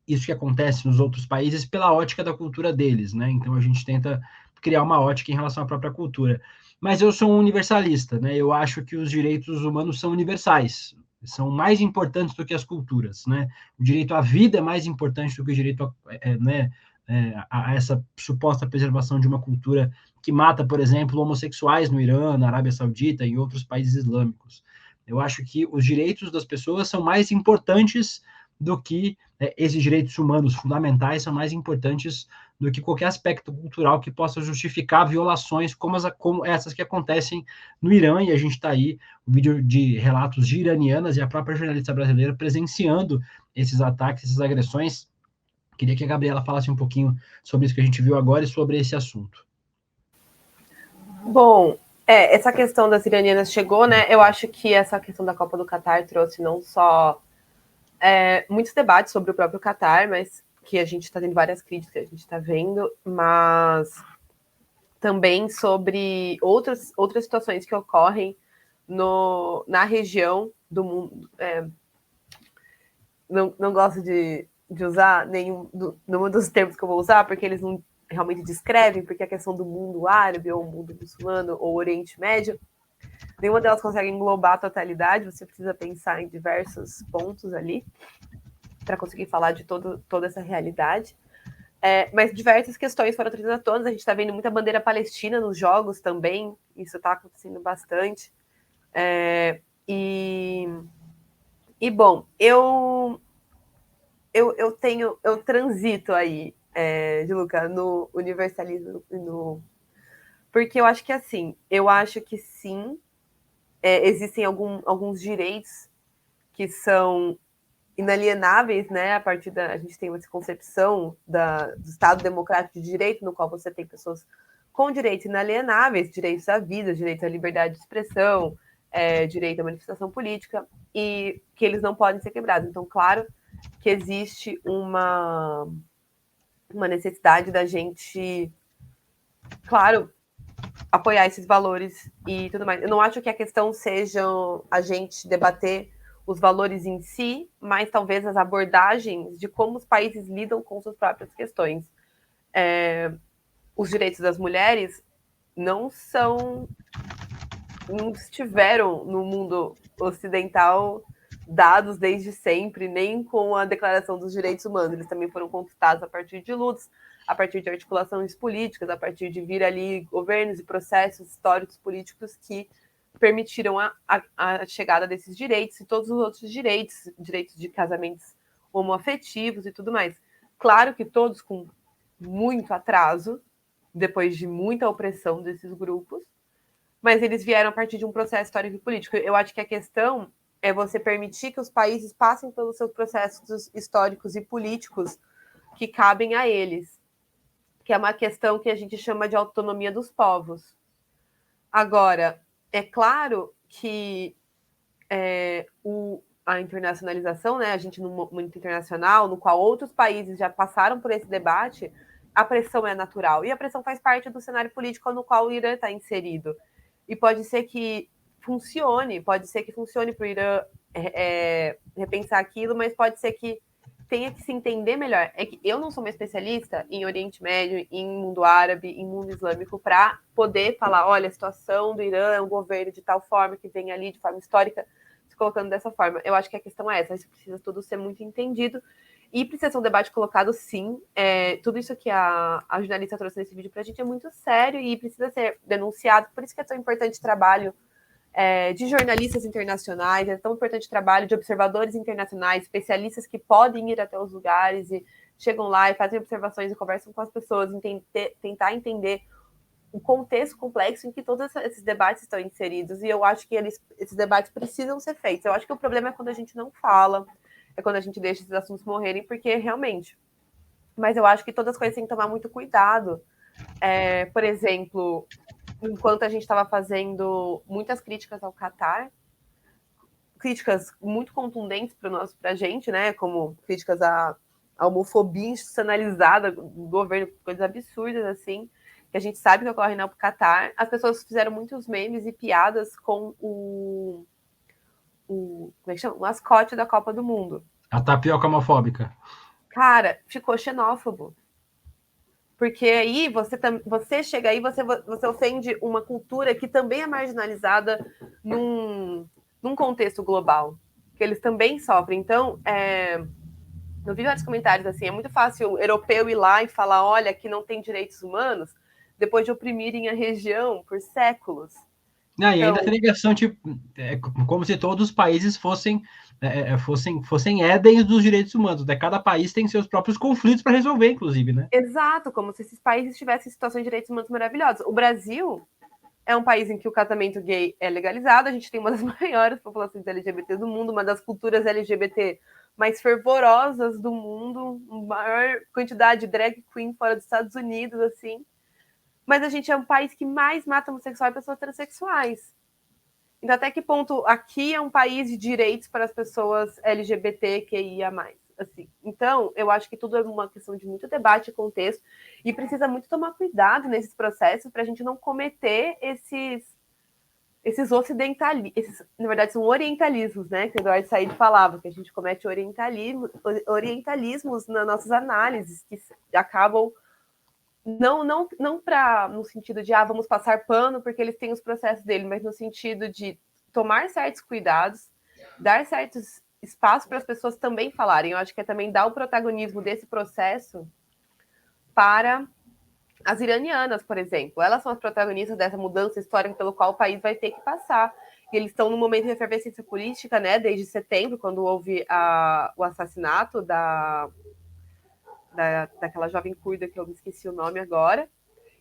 isso que acontece nos outros países pela ótica da cultura deles, né? Então a gente tenta criar uma ótica em relação à própria cultura. Mas eu sou um universalista, né? Eu acho que os direitos humanos são universais, são mais importantes do que as culturas, né? O direito à vida é mais importante do que o direito a essa suposta preservação de uma cultura que mata, por exemplo, homossexuais no Irã, na Arábia Saudita e em outros países islâmicos. Eu acho que os direitos das pessoas são mais importantes do que esses direitos humanos fundamentais são mais importantes do que qualquer aspecto cultural que possa justificar violações como essas que acontecem no Irã, e a gente está aí, o vídeo de relatos de iranianas e a própria jornalista brasileira presenciando esses ataques, essas agressões. Queria que a Gabriela falasse um pouquinho sobre isso que a gente viu agora e sobre esse assunto. Bom, essa questão das iranianas chegou, né? Eu acho que essa questão da Copa do Catar trouxe não só muitos debates sobre o próprio Catar, mas que a gente está tendo várias críticas, a gente está vendo, mas também sobre outras situações que ocorrem na região do mundo. Não gosto de usar nenhum dos termos que eu vou usar, porque eles não realmente descrevem, porque a questão do mundo árabe, ou mundo muçulmano, ou Oriente Médio, nenhuma delas consegue englobar a totalidade, você precisa pensar em diversos pontos ali para conseguir falar de toda essa realidade. Mas diversas questões foram trazidas à tona, a gente está vendo muita bandeira palestina nos jogos também, isso está acontecendo bastante. Bom, eu transito aí, Gianluca, no universalismo, porque eu acho que assim, sim, existem alguns direitos que são inalienáveis, né? A gente tem essa concepção do Estado Democrático de Direito, no qual você tem pessoas com direitos inalienáveis, direitos à vida, direito à liberdade de expressão, direito à manifestação política, e que eles não podem ser quebrados. Então, claro que existe uma necessidade da gente, claro, apoiar esses valores e tudo mais. Eu não acho que a questão seja a gente debater os valores em si, mas talvez as abordagens de como os países lidam com suas próprias questões. Os direitos das mulheres não estiveram no mundo ocidental dados desde sempre, nem com a Declaração dos Direitos Humanos. Eles também foram conquistados a partir de lutas, a partir de articulações políticas, a partir de vir ali governos e processos históricos políticos que permitiram a chegada desses direitos e todos os outros direitos de casamentos homoafetivos e tudo mais. Claro que todos com muito atraso, depois de muita opressão desses grupos, mas eles vieram a partir de um processo histórico e político. Eu acho que a questão é você permitir que os países passem pelos seus processos históricos e políticos que cabem a eles, que é uma questão que a gente chama de autonomia dos povos. Agora, é claro que a internacionalização, né, a gente no mundo internacional, no qual outros países já passaram por esse debate, a pressão é natural. E a pressão faz parte do cenário político no qual o Irã está inserido. E pode ser que funcione para o Irã repensar aquilo, mas pode ser que tenha que se entender melhor. É que eu não sou uma especialista em Oriente Médio, em mundo árabe, em mundo islâmico, para poder falar, olha, a situação do Irã é um governo de tal forma que vem ali de forma histórica, se colocando dessa forma. Eu acho que a questão é essa, isso precisa tudo ser muito entendido e precisa ser um debate colocado, sim. Tudo isso que a jornalista trouxe nesse vídeo para a gente é muito sério e precisa ser denunciado, por isso que é tão importante o trabalho de jornalistas internacionais, é tão importante o trabalho de observadores internacionais, especialistas que podem ir até os lugares e chegam lá e fazem observações e conversam com as pessoas, tentar entender o contexto complexo em que todos esses debates estão inseridos, e eu acho que esses debates precisam ser feitos. Eu acho que o problema é quando a gente não fala, é quando a gente deixa esses assuntos morrerem, porque realmente... Mas eu acho que todas as coisas têm que tomar muito cuidado. Por exemplo, enquanto a gente estava fazendo muitas críticas ao Catar, críticas muito contundentes para a gente, né? Como críticas à homofobia institucionalizada do governo, coisas absurdas assim, que a gente sabe que ocorre no Catar. As pessoas fizeram muitos memes e piadas com o como é que chama? O mascote da Copa do Mundo. A tapioca homofóbica. Cara, ficou xenófobo. Porque aí você chega aí, você ofende uma cultura que também é marginalizada num contexto global, que eles também sofrem. Então, eu vi vários comentários assim, é muito fácil o europeu ir lá e falar, olha, que não tem direitos humanos, depois de oprimirem a região por séculos. E ainda tem ligação, tipo, como se todos os países fossem édens dos direitos humanos, né? Cada país tem seus próprios conflitos para resolver, inclusive, né? Exato, como se esses países tivessem situações de direitos humanos maravilhosas. O Brasil é um país em que o casamento gay é legalizado, a gente tem uma das maiores populações LGBT do mundo, uma das culturas LGBT mais fervorosas do mundo, maior quantidade de drag queen fora dos Estados Unidos, assim. Mas a gente é um país que mais mata homossexuais e pessoas transexuais. Então, até que ponto aqui é um país de direitos para as pessoas LGBTQIA+. Assim. Então, eu acho que tudo é uma questão de muito debate e contexto, e precisa muito tomar cuidado nesses processos para a gente não cometer esses ocidentais, na verdade, são orientalismos, né? Que o Eduardo Said falava, que a gente comete orientalismos nas nossas análises, que acabam não no sentido de vamos passar pano porque eles têm os processos dele, mas no sentido de tomar certos cuidados, dar certos espaços para as pessoas também falarem. Eu acho que é também dar o protagonismo desse processo para as iranianas, por exemplo. Elas são as protagonistas dessa mudança histórica pelo qual o país vai ter que passar. E eles estão num momento de efervescência política, né? Desde setembro, quando houve o assassinato daquela jovem curda, que eu me esqueci o nome agora.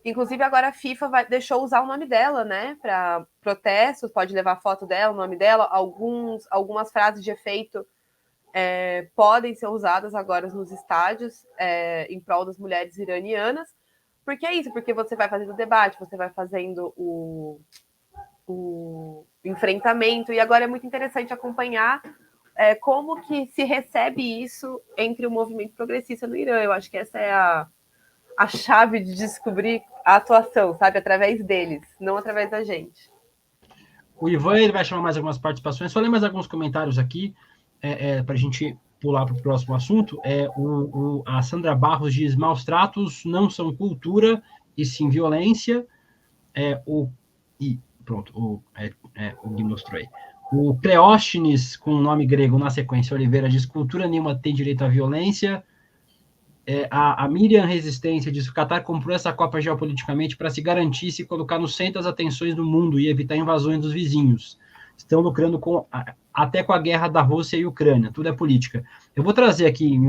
Inclusive, agora a FIFA deixou usar o nome dela, né? Para protestos, pode levar foto dela, o nome dela. Algumas frases de efeito podem ser usadas agora nos estádios em prol das mulheres iranianas. Porque é isso, porque você vai fazendo o debate, você vai fazendo o enfrentamento, e agora é muito interessante acompanhar como que se recebe isso entre o movimento progressista no Irã. Eu acho que essa é a chave de descobrir a atuação, sabe? Através deles, não através da gente. O Ivan, ele vai chamar mais algumas participações. Só ler mais alguns comentários aqui, para a gente pular para o próximo assunto. A Sandra Barros diz: maus tratos não são cultura, e sim violência. O Gui mostrou aí. O Cleóstenes, com o nome grego na sequência, Oliveira, diz: cultura nenhuma tem direito à violência. A Miriam Resistência diz: o Catar comprou essa Copa geopoliticamente para se garantir e se colocar no centro das atenções do mundo e evitar invasões dos vizinhos. Estão lucrando até com a guerra da Rússia e Ucrânia. Tudo é política. Eu vou trazer aqui,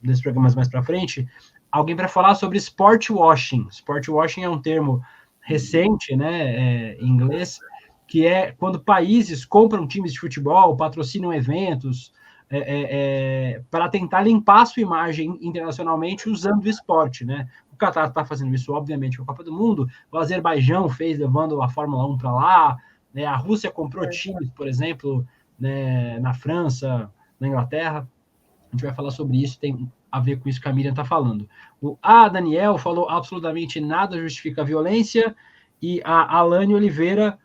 nesses programas mais para frente, alguém para falar sobre sport washing. Sport washing é um termo recente, né, em inglês, que é quando países compram times de futebol, patrocinam eventos, para tentar limpar a sua imagem internacionalmente usando o esporte, né? O Catar está fazendo isso, obviamente, com a Copa do Mundo. O Azerbaijão fez, levando a Fórmula 1 para lá, né? A Rússia comprou times, por exemplo, né, na França, na Inglaterra. A gente vai falar sobre isso, tem a ver com isso que a Miriam está falando. O Daniel falou: absolutamente nada justifica a violência. E a Alane Oliveira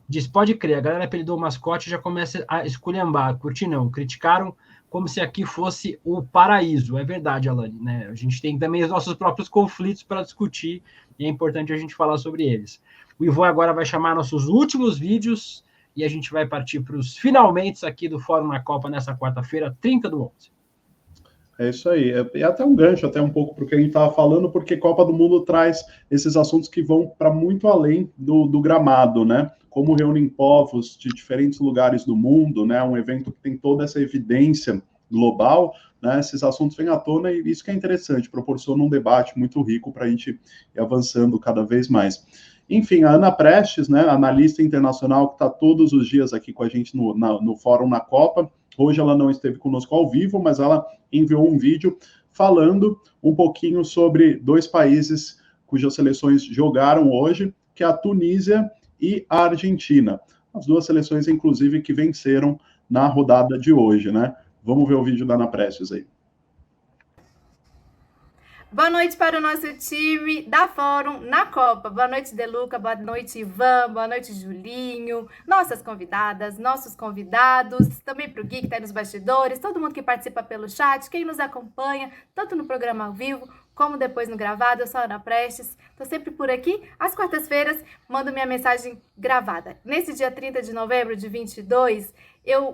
diz: pode crer, a galera apelidou o mascote e já começa a esculhambar. Curti não, criticaram como se aqui fosse o paraíso. É verdade, Alane, né? A gente tem também os nossos próprios conflitos para discutir e é importante a gente falar sobre eles. O Ivan agora vai chamar nossos últimos vídeos e a gente vai partir para os finalmente aqui do Fórum na Copa nessa quarta-feira, 30/11. É isso aí. É até um gancho, até um pouco para o que a gente estava falando, porque Copa do Mundo traz esses assuntos que vão para muito além do gramado, né? Como reúnem povos de diferentes lugares do mundo, né? Um evento que tem toda essa evidência global, né? Esses assuntos vêm à tona e isso que é interessante, proporciona um debate muito rico para a gente ir avançando cada vez mais. Enfim, a Ana Prestes, né? Analista internacional que está todos os dias aqui com a gente no Fórum na Copa. Hoje ela não esteve conosco ao vivo, mas ela enviou um vídeo falando um pouquinho sobre dois países cujas seleções jogaram hoje, que é a Tunísia e a Argentina. As duas seleções, inclusive, que venceram na rodada de hoje, né? Vamos ver o vídeo da Ana Prestes aí. Boa noite para o nosso time da Fórum na Copa. Boa noite, Deluca. Boa noite, Ivan. Boa noite, Julinho. Nossas convidadas, nossos convidados. Também para o Gui, que está aí nos bastidores. Todo mundo que participa pelo chat. Quem nos acompanha, tanto no programa ao vivo, como depois no gravado. Eu sou a Ana Prestes. Estou sempre por aqui. Às quartas-feiras, mando minha mensagem gravada. Nesse dia 30 de novembro de 22,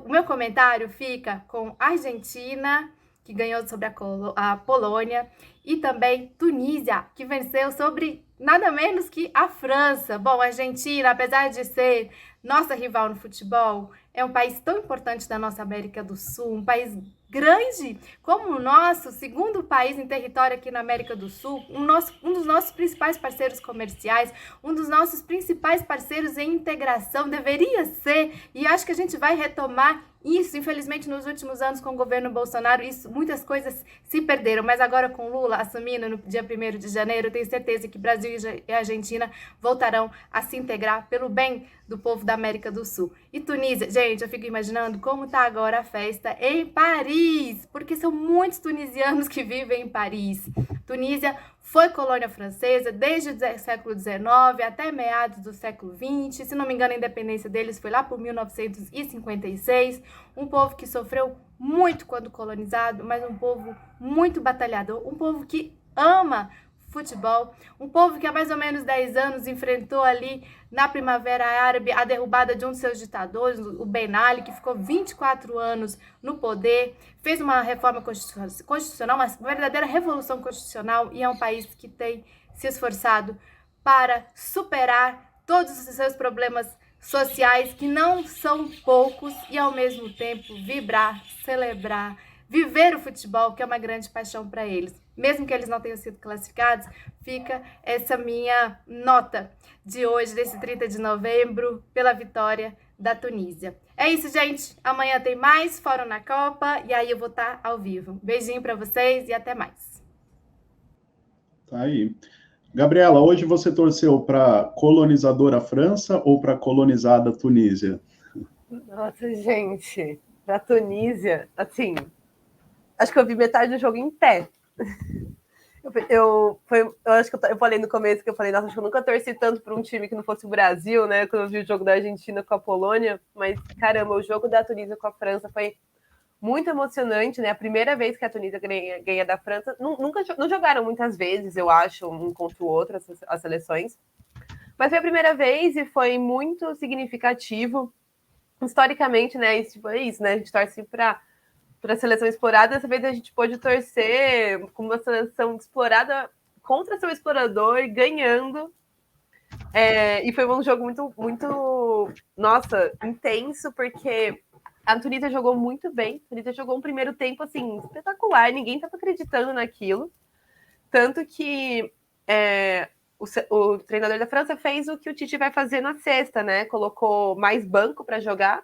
o meu comentário fica com Argentina, que ganhou sobre a Polônia, e também Tunísia, que venceu sobre nada menos que a França. Bom, a Argentina, apesar de ser nossa rival no futebol, é um país tão importante da nossa América do Sul, um país grande como o nosso, segundo país em território aqui na América do Sul, um dos nossos principais parceiros comerciais, um dos nossos principais parceiros em integração, deveria ser, e acho que a gente vai retomar isso. Infelizmente, nos últimos anos, com o governo Bolsonaro, muitas coisas se perderam, mas agora com Lula assumindo no dia 1º de janeiro, eu tenho certeza que Brasil e Argentina voltarão a se integrar pelo bem do povo da América do Sul. E Tunísia, gente, eu fico imaginando como está agora a festa em Paris, porque são muitos tunisianos que vivem em Paris. Tunísia foi colônia francesa desde o século XIX até meados do século XX. Se não me engano, a independência deles foi lá por 1956. Um povo que sofreu muito quando colonizado, mas um povo muito batalhador, um povo que ama futebol, um povo que há mais ou menos 10 anos enfrentou ali na Primavera Árabe a derrubada de um de seus ditadores, o Ben Ali, que ficou 24 anos no poder, fez uma reforma constitucional, uma verdadeira revolução constitucional, e é um país que tem se esforçado para superar todos os seus problemas sociais, que não são poucos, e ao mesmo tempo vibrar, celebrar, viver o futebol, que é uma grande paixão para eles. Mesmo que eles não tenham sido classificados, fica essa minha nota de hoje, desse 30 de novembro, pela vitória da Tunísia. É isso, gente. Amanhã tem mais Fórum na Copa, e aí eu vou estar ao vivo. Beijinho para vocês e até mais. Tá aí. Gabriela, hoje você torceu para colonizadora França ou para colonizada Tunísia? Nossa, gente, para Tunísia, assim, acho que eu vi metade do jogo em pé. Eu acho que eu falei no começo que eu falei, nossa, acho que eu nunca torci tanto para um time que não fosse o Brasil, né? Quando eu vi o jogo da Argentina com a Polônia, mas caramba, o jogo da Tunísia com a França foi muito emocionante, né? A primeira vez que a Tunísia ganha da França, não jogaram muitas vezes, eu acho, um contra o outro, as seleções, mas foi a primeira vez e foi muito significativo. Historicamente, né? Isso, né? A gente torce para a seleção explorada, dessa vez a gente pôde torcer com uma seleção explorada contra seu explorador, ganhando. E foi um jogo muito, nossa, intenso, porque a Tunísia jogou muito bem. A Tunísia jogou um primeiro tempo, assim, espetacular. Ninguém estava acreditando naquilo. Tanto que o treinador da França fez o que o Tite vai fazer na sexta, né? Colocou mais banco para jogar,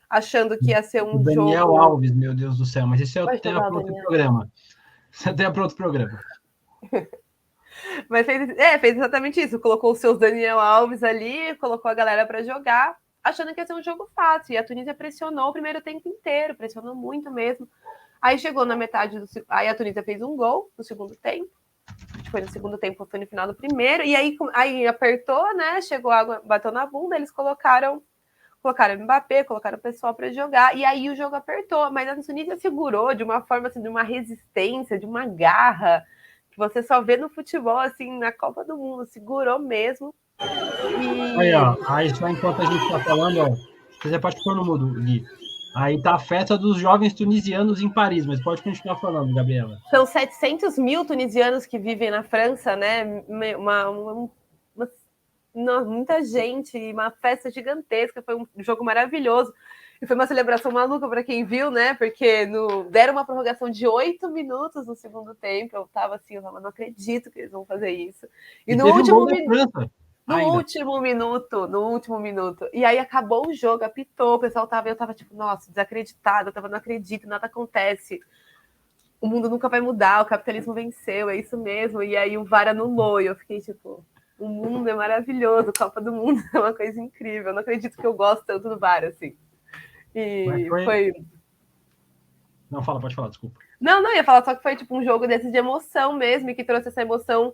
achando que ia ser um Daniel jogo... Alves, meu Deus do céu, mas esse é o tema para outro programa. Isso é tema para outro programa. Mas fez exatamente isso. Colocou os seus Daniel Alves ali, colocou a galera para jogar, achando que ia ser um jogo fácil. E a Tunísia pressionou o primeiro tempo inteiro, pressionou muito mesmo. Aí chegou na metade aí a Tunísia fez um gol no segundo tempo. Foi no segundo tempo, foi no final do primeiro. E aí apertou, né? Chegou água, bateu na bunda, eles colocaram o Mbappé, colocaram o pessoal para jogar, e aí o jogo apertou, mas a Tunísia segurou de uma forma, assim, de uma resistência, de uma garra, que você só vê no futebol, assim, na Copa do Mundo, segurou mesmo. Aí, ó, aí só enquanto a gente está falando, ó, você pode pôr no mudo, Gui. Aí tá a festa dos jovens tunisianos em Paris, mas pode continuar falando, Gabriela. São 700 mil tunisianos que vivem na França, né? Muita gente, uma festa gigantesca, foi um jogo maravilhoso. E foi uma celebração maluca para quem viu, né? Porque deram uma prorrogação de 8 minutos no segundo tempo. Eu tava assim, eu não acredito que eles vão fazer isso. E no último minuto. No último minuto. E aí acabou o jogo, apitou, o pessoal eu tava tipo, nossa, desacreditada, não acredito, nada acontece. O mundo nunca vai mudar, o capitalismo venceu, é isso mesmo. E aí o VAR anulou, e eu fiquei tipo, o mundo é maravilhoso, Copa do Mundo é uma coisa incrível. Eu não acredito que eu gosto tanto do VAR, assim. E foi... Não, pode falar, desculpa. Não, ia falar só que foi tipo um jogo desses de emoção mesmo, e que trouxe essa emoção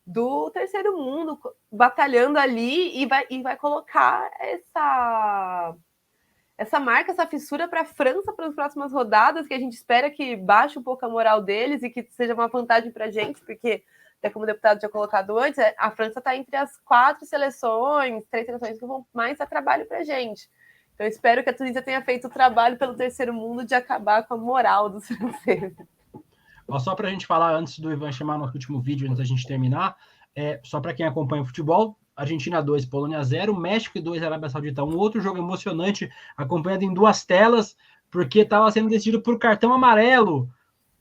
do terceiro mundo batalhando ali e vai colocar essa marca, essa fissura para a França para as próximas rodadas, que a gente espera que baixe um pouco a moral deles e que seja uma vantagem para a gente, porque, até como o deputado tinha colocado antes, a França está entre as 3 seleções que vão mais dar trabalho para a gente. Então, eu espero que a Tunísia tenha feito o trabalho pelo terceiro mundo de acabar com a moral dos franceses. Só para a gente falar, antes do Ivan chamar nosso último vídeo, antes da gente terminar, só para quem acompanha o futebol, Argentina 2, Polônia 0, México 2, Arábia Saudita 1, outro jogo emocionante, acompanhado em 2 telas, porque estava sendo decidido por cartão amarelo.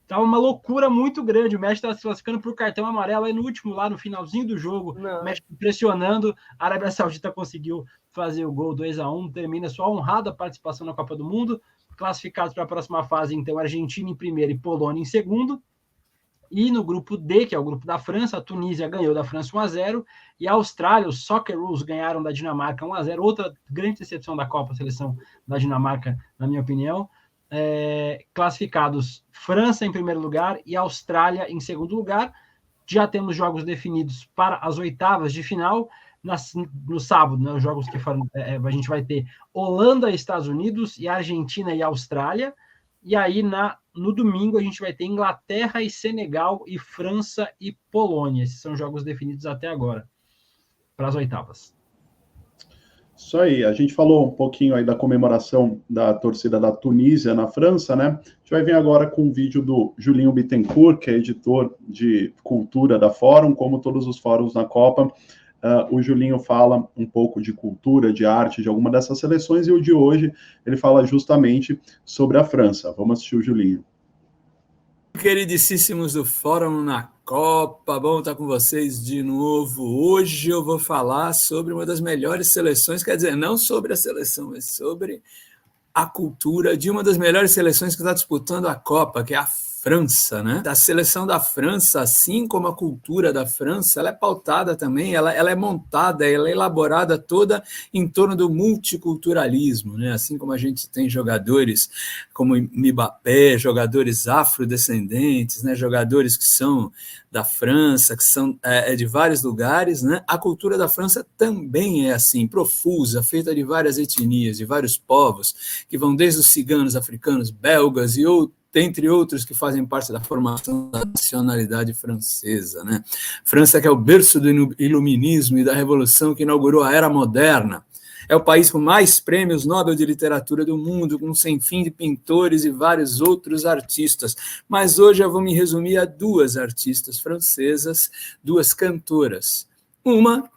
Estava uma loucura muito grande, o México estava se classificando por cartão amarelo, aí no último, lá no finalzinho do jogo, o México pressionando, a Arábia Saudita conseguiu fazer o gol 2-1, termina sua honrada participação na Copa do Mundo. Classificados para a próxima fase, então, Argentina em primeiro e Polônia em segundo. E no grupo D, que é o grupo da França, a Tunísia ganhou da França 1-0, e a Austrália, os Socceroos, ganharam da Dinamarca 1-0. Outra grande decepção da Copa, a seleção da Dinamarca, na minha opinião. Classificados França em primeiro lugar e Austrália em segundo lugar. Já temos jogos definidos para as oitavas de final. No sábado, né, os jogos que foram, a gente vai ter Holanda e Estados Unidos, e Argentina e Austrália, e aí no domingo a gente vai ter Inglaterra e Senegal, e França e Polônia. Esses são jogos definidos até agora para as oitavas. Isso aí, a gente falou um pouquinho aí da comemoração da torcida da Tunísia na França, né? A gente vai vir agora com um vídeo do Julinho Bittencourt, que é editor de cultura da Fórum, como todos os fóruns na Copa. O Julinho fala um pouco de cultura, de arte, de alguma dessas seleções, e o de hoje ele fala justamente sobre a França. Vamos assistir o Julinho. Queridíssimos do Fórum na Copa, bom estar com vocês de novo. Hoje eu vou falar sobre uma das melhores seleções, quer dizer, não sobre a seleção, mas sobre a cultura de uma das melhores seleções que está disputando a Copa, que é a França, né? A seleção da França, assim como a cultura da França, ela é pautada também, ela é montada, ela é elaborada toda em torno do multiculturalismo, né? Assim como a gente tem jogadores como Mbappé, jogadores afrodescendentes, né? Jogadores que são da França, que são de vários lugares, né? A cultura da França também é assim, profusa, feita de várias etnias, de vários povos, que vão desde os ciganos, africanos, belgas e entre outros que fazem parte da formação da nacionalidade francesa, né? França, que é o berço do iluminismo e da revolução que inaugurou a era moderna. É o país com mais prêmios Nobel de literatura do mundo, com um sem fim de pintores e vários outros artistas. Mas hoje eu vou me resumir a 2 artistas francesas, 2 cantoras. Uma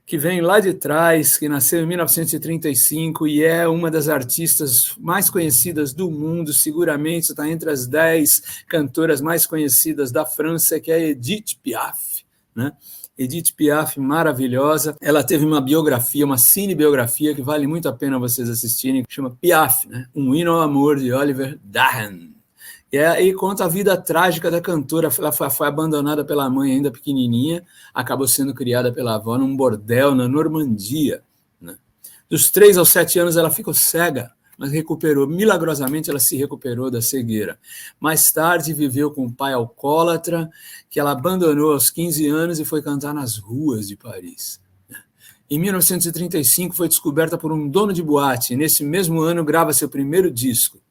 que vem lá de trás, que nasceu em 1935 e é uma das artistas mais conhecidas do mundo, seguramente está entre as 10 cantoras mais conhecidas da França, que é Edith Piaf, né? Edith Piaf, maravilhosa. Ela teve uma biografia, uma cinebiografia, que vale muito a pena vocês assistirem, que chama Piaf, né? Um hino ao amor, de Oliver Dahan. E conta a vida trágica da cantora. Ela foi abandonada pela mãe ainda pequenininha, acabou sendo criada pela avó num bordel na Normandia, né? Dos 3 aos 7 anos ela ficou cega, mas recuperou, milagrosamente ela se recuperou da cegueira. Mais tarde viveu com um pai alcoólatra, que ela abandonou aos 15 anos e foi cantar nas ruas de Paris. Em 1935 foi descoberta por um dono de boate, e nesse mesmo ano grava seu primeiro disco.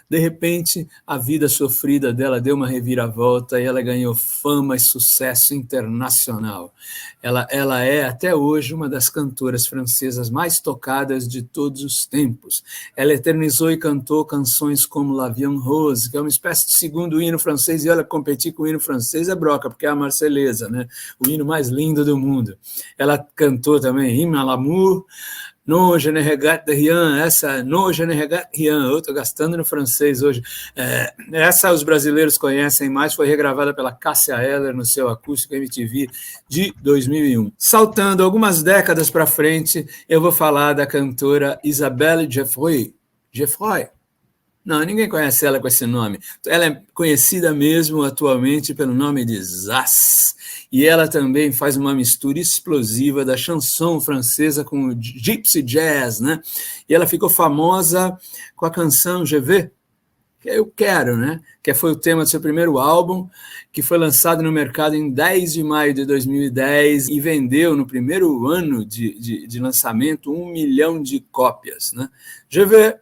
De repente, a vida sofrida dela deu uma reviravolta e ela ganhou fama e sucesso internacional. Ela é, até hoje, uma das cantoras francesas mais tocadas de todos os tempos. Ela eternizou e cantou canções como La Vie en Rose, que é uma espécie de segundo hino francês, e olha, competir com o hino francês é broca, porque é a Marselhesa, né? O hino mais lindo do mundo. Ela cantou também Hymne à l'amour, Non, je ne regrette rien, essa Non, je ne regrette rien, eu estou gastando no francês hoje. Essa os brasileiros conhecem mais, foi regravada pela Cássia Eller no seu acústico MTV de 2001. Saltando algumas décadas para frente, eu vou falar da cantora Isabelle Geoffroy. Geoffroy? Não, ninguém conhece ela com esse nome. Ela é conhecida mesmo atualmente pelo nome de Zaz. E ela também faz uma mistura explosiva da chanson francesa com o gypsy jazz, né? E ela ficou famosa com a canção Je veux, que eu quero, né? Que foi o tema do seu primeiro álbum, que foi lançado no mercado em 10 de maio de 2010 e vendeu no primeiro ano de lançamento 1 milhão de cópias, né? Je veux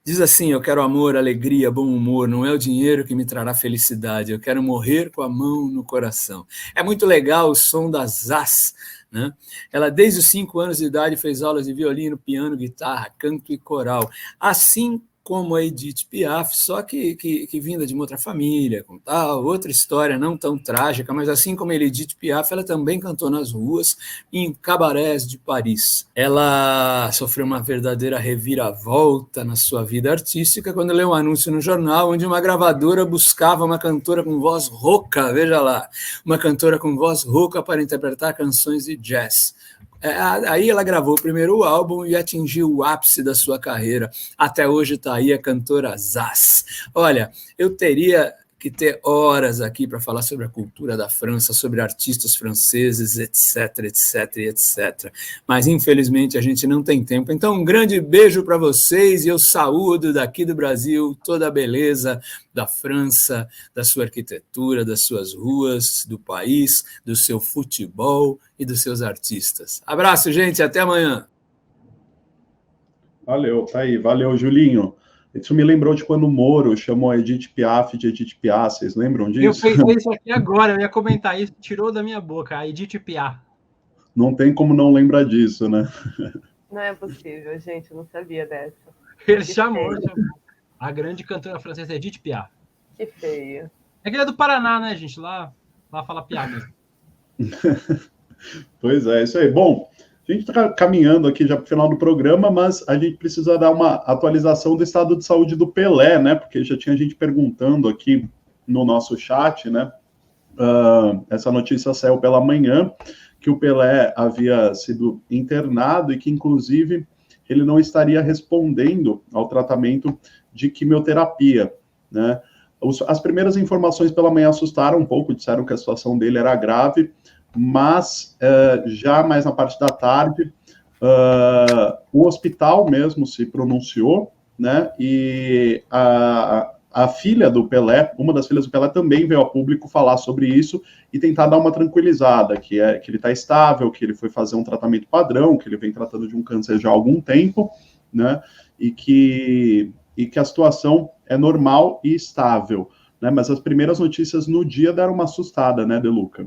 diz assim: eu quero amor, alegria, bom humor, não é o dinheiro que me trará felicidade, eu quero morrer com a mão no coração. É muito legal o som da Zaz, né? Ela, desde os 5 anos de idade, fez aulas de violino, piano, guitarra, canto e coral, assim como a Edith Piaf, só que vinda de uma outra família, com tal, outra história não tão trágica, mas assim como a Edith Piaf, ela também cantou nas ruas e em cabarés de Paris. Ela sofreu uma verdadeira reviravolta na sua vida artística quando leu um anúncio no jornal onde uma gravadora buscava uma cantora com voz rouca, veja lá, uma cantora com voz rouca para interpretar canções de jazz. Aí ela gravou o primeiro álbum e atingiu o ápice da sua carreira. Até hoje está aí a cantora Zaz. Olha, eu teria que ter horas aqui para falar sobre a cultura da França, sobre artistas franceses, etc, etc, etc. Mas, infelizmente, a gente não tem tempo. Então, um grande beijo para vocês e eu saúdo daqui do Brasil toda a beleza da França, da sua arquitetura, das suas ruas, do país, do seu futebol e dos seus artistas. Abraço, gente, até amanhã. Valeu, tá aí. Valeu, Julinho. Isso me lembrou de quando o Moro chamou a Edith Piaf de Edith Piaf, vocês lembram disso? Eu pensei isso aqui agora, eu ia comentar isso, tirou da minha boca, a Edith Piaf. Não tem como não lembrar disso, né? Não é possível, gente, eu não sabia dessa. Ele chamou a grande cantora francesa Edith Piaf. Que feio. É que ele é do Paraná, né, gente? Lá fala Piaf mesmo. Pois é, isso aí. Bom, a gente está caminhando aqui já para o final do programa, mas a gente precisa dar uma atualização do estado de saúde do Pelé, né? Porque já tinha gente perguntando aqui no nosso chat, né? Essa notícia saiu pela manhã, que o Pelé havia sido internado e que, inclusive, ele não estaria respondendo ao tratamento de quimioterapia, né? As primeiras informações pela manhã assustaram um pouco, disseram que a situação dele era grave, mas já mais na parte da tarde, o hospital mesmo se pronunciou, né, e a filha do Pelé, uma das filhas do Pelé, também veio ao público falar sobre isso e tentar dar uma tranquilizada, que ele está estável, que ele foi fazer um tratamento padrão, que ele vem tratando de um câncer já há algum tempo, né, e que a situação é normal e estável, né, mas as primeiras notícias no dia deram uma assustada, né, De Luca?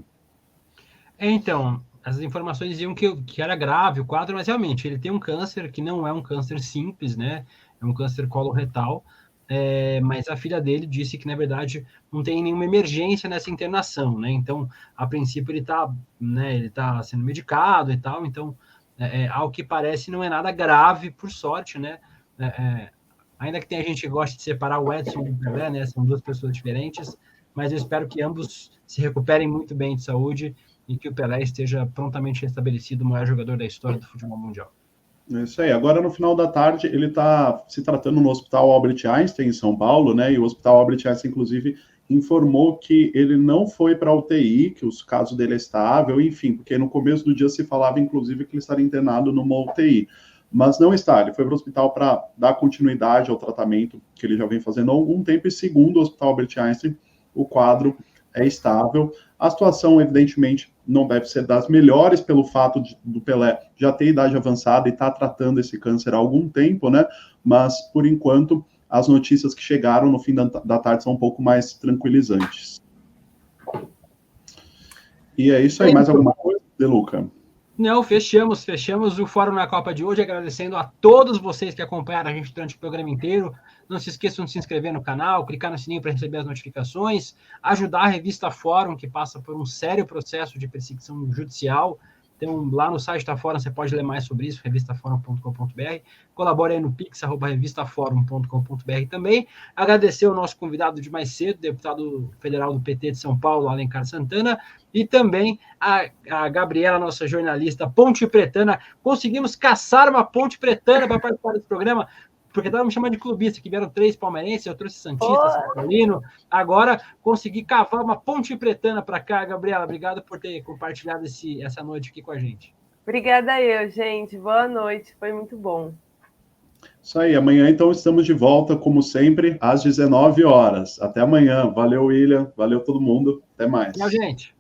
Então, as informações diziam que era grave o quadro, mas realmente ele tem um câncer que não é um câncer simples, né? É um câncer coloretal, mas a filha dele disse que, na verdade, não tem nenhuma emergência nessa internação, né? Então, a princípio, ele tá sendo medicado e tal, então, ao que parece, não é nada grave, por sorte, né? Ainda que tenha gente que goste de separar o Edson e o Pelé, né? São duas pessoas diferentes, mas eu espero que ambos se recuperem muito bem de saúde e que o Pelé esteja prontamente restabelecido, o maior jogador da história do futebol mundial. É isso aí. Agora, no final da tarde, ele está se tratando no Hospital Albert Einstein, em São Paulo, né? E o Hospital Albert Einstein, inclusive, informou que ele não foi para a UTI, que o caso dele é estável, enfim, porque no começo do dia se falava, inclusive, que ele estaria internado numa UTI. Mas não está, ele foi para o hospital para dar continuidade ao tratamento que ele já vem fazendo há algum tempo, e segundo o Hospital Albert Einstein, o quadro é estável. A situação, evidentemente, não deve ser das melhores pelo fato do Pelé já ter idade avançada e estar tratando esse câncer há algum tempo, né? Mas, por enquanto, as notícias que chegaram no fim da tarde são um pouco mais tranquilizantes. E é isso aí. Mais alguma coisa, De Luca? Não, fechamos o Fórum na Copa de hoje, agradecendo a todos vocês que acompanharam a gente durante o programa inteiro. Não se esqueçam de se inscrever no canal, clicar no sininho para receber as notificações, ajudar a revista Fórum, que passa por um sério processo de perseguição judicial. Então, lá no site da Fórum você pode ler mais sobre isso, revistaforum.com.br. Colabore aí no pix@revistaforum.com.br também. Agradecer ao nosso convidado de mais cedo, deputado federal do PT de São Paulo, Alencar Santana, e também a Gabriela, nossa jornalista ponte pretana. Conseguimos caçar uma ponte pretana para participar desse programa, porque estava me chamando de clubista, que vieram 3 palmeirenses, eu trouxe Santista, São Paulino. Agora consegui cavar uma ponte pretana para cá. Gabriela, obrigado por ter compartilhado essa noite aqui com a gente. Obrigada eu, gente. Boa noite, foi muito bom. Isso aí, amanhã então estamos de volta, como sempre, às 19 horas. Até amanhã. Valeu, William. Valeu todo mundo. Até mais. Tchau, gente.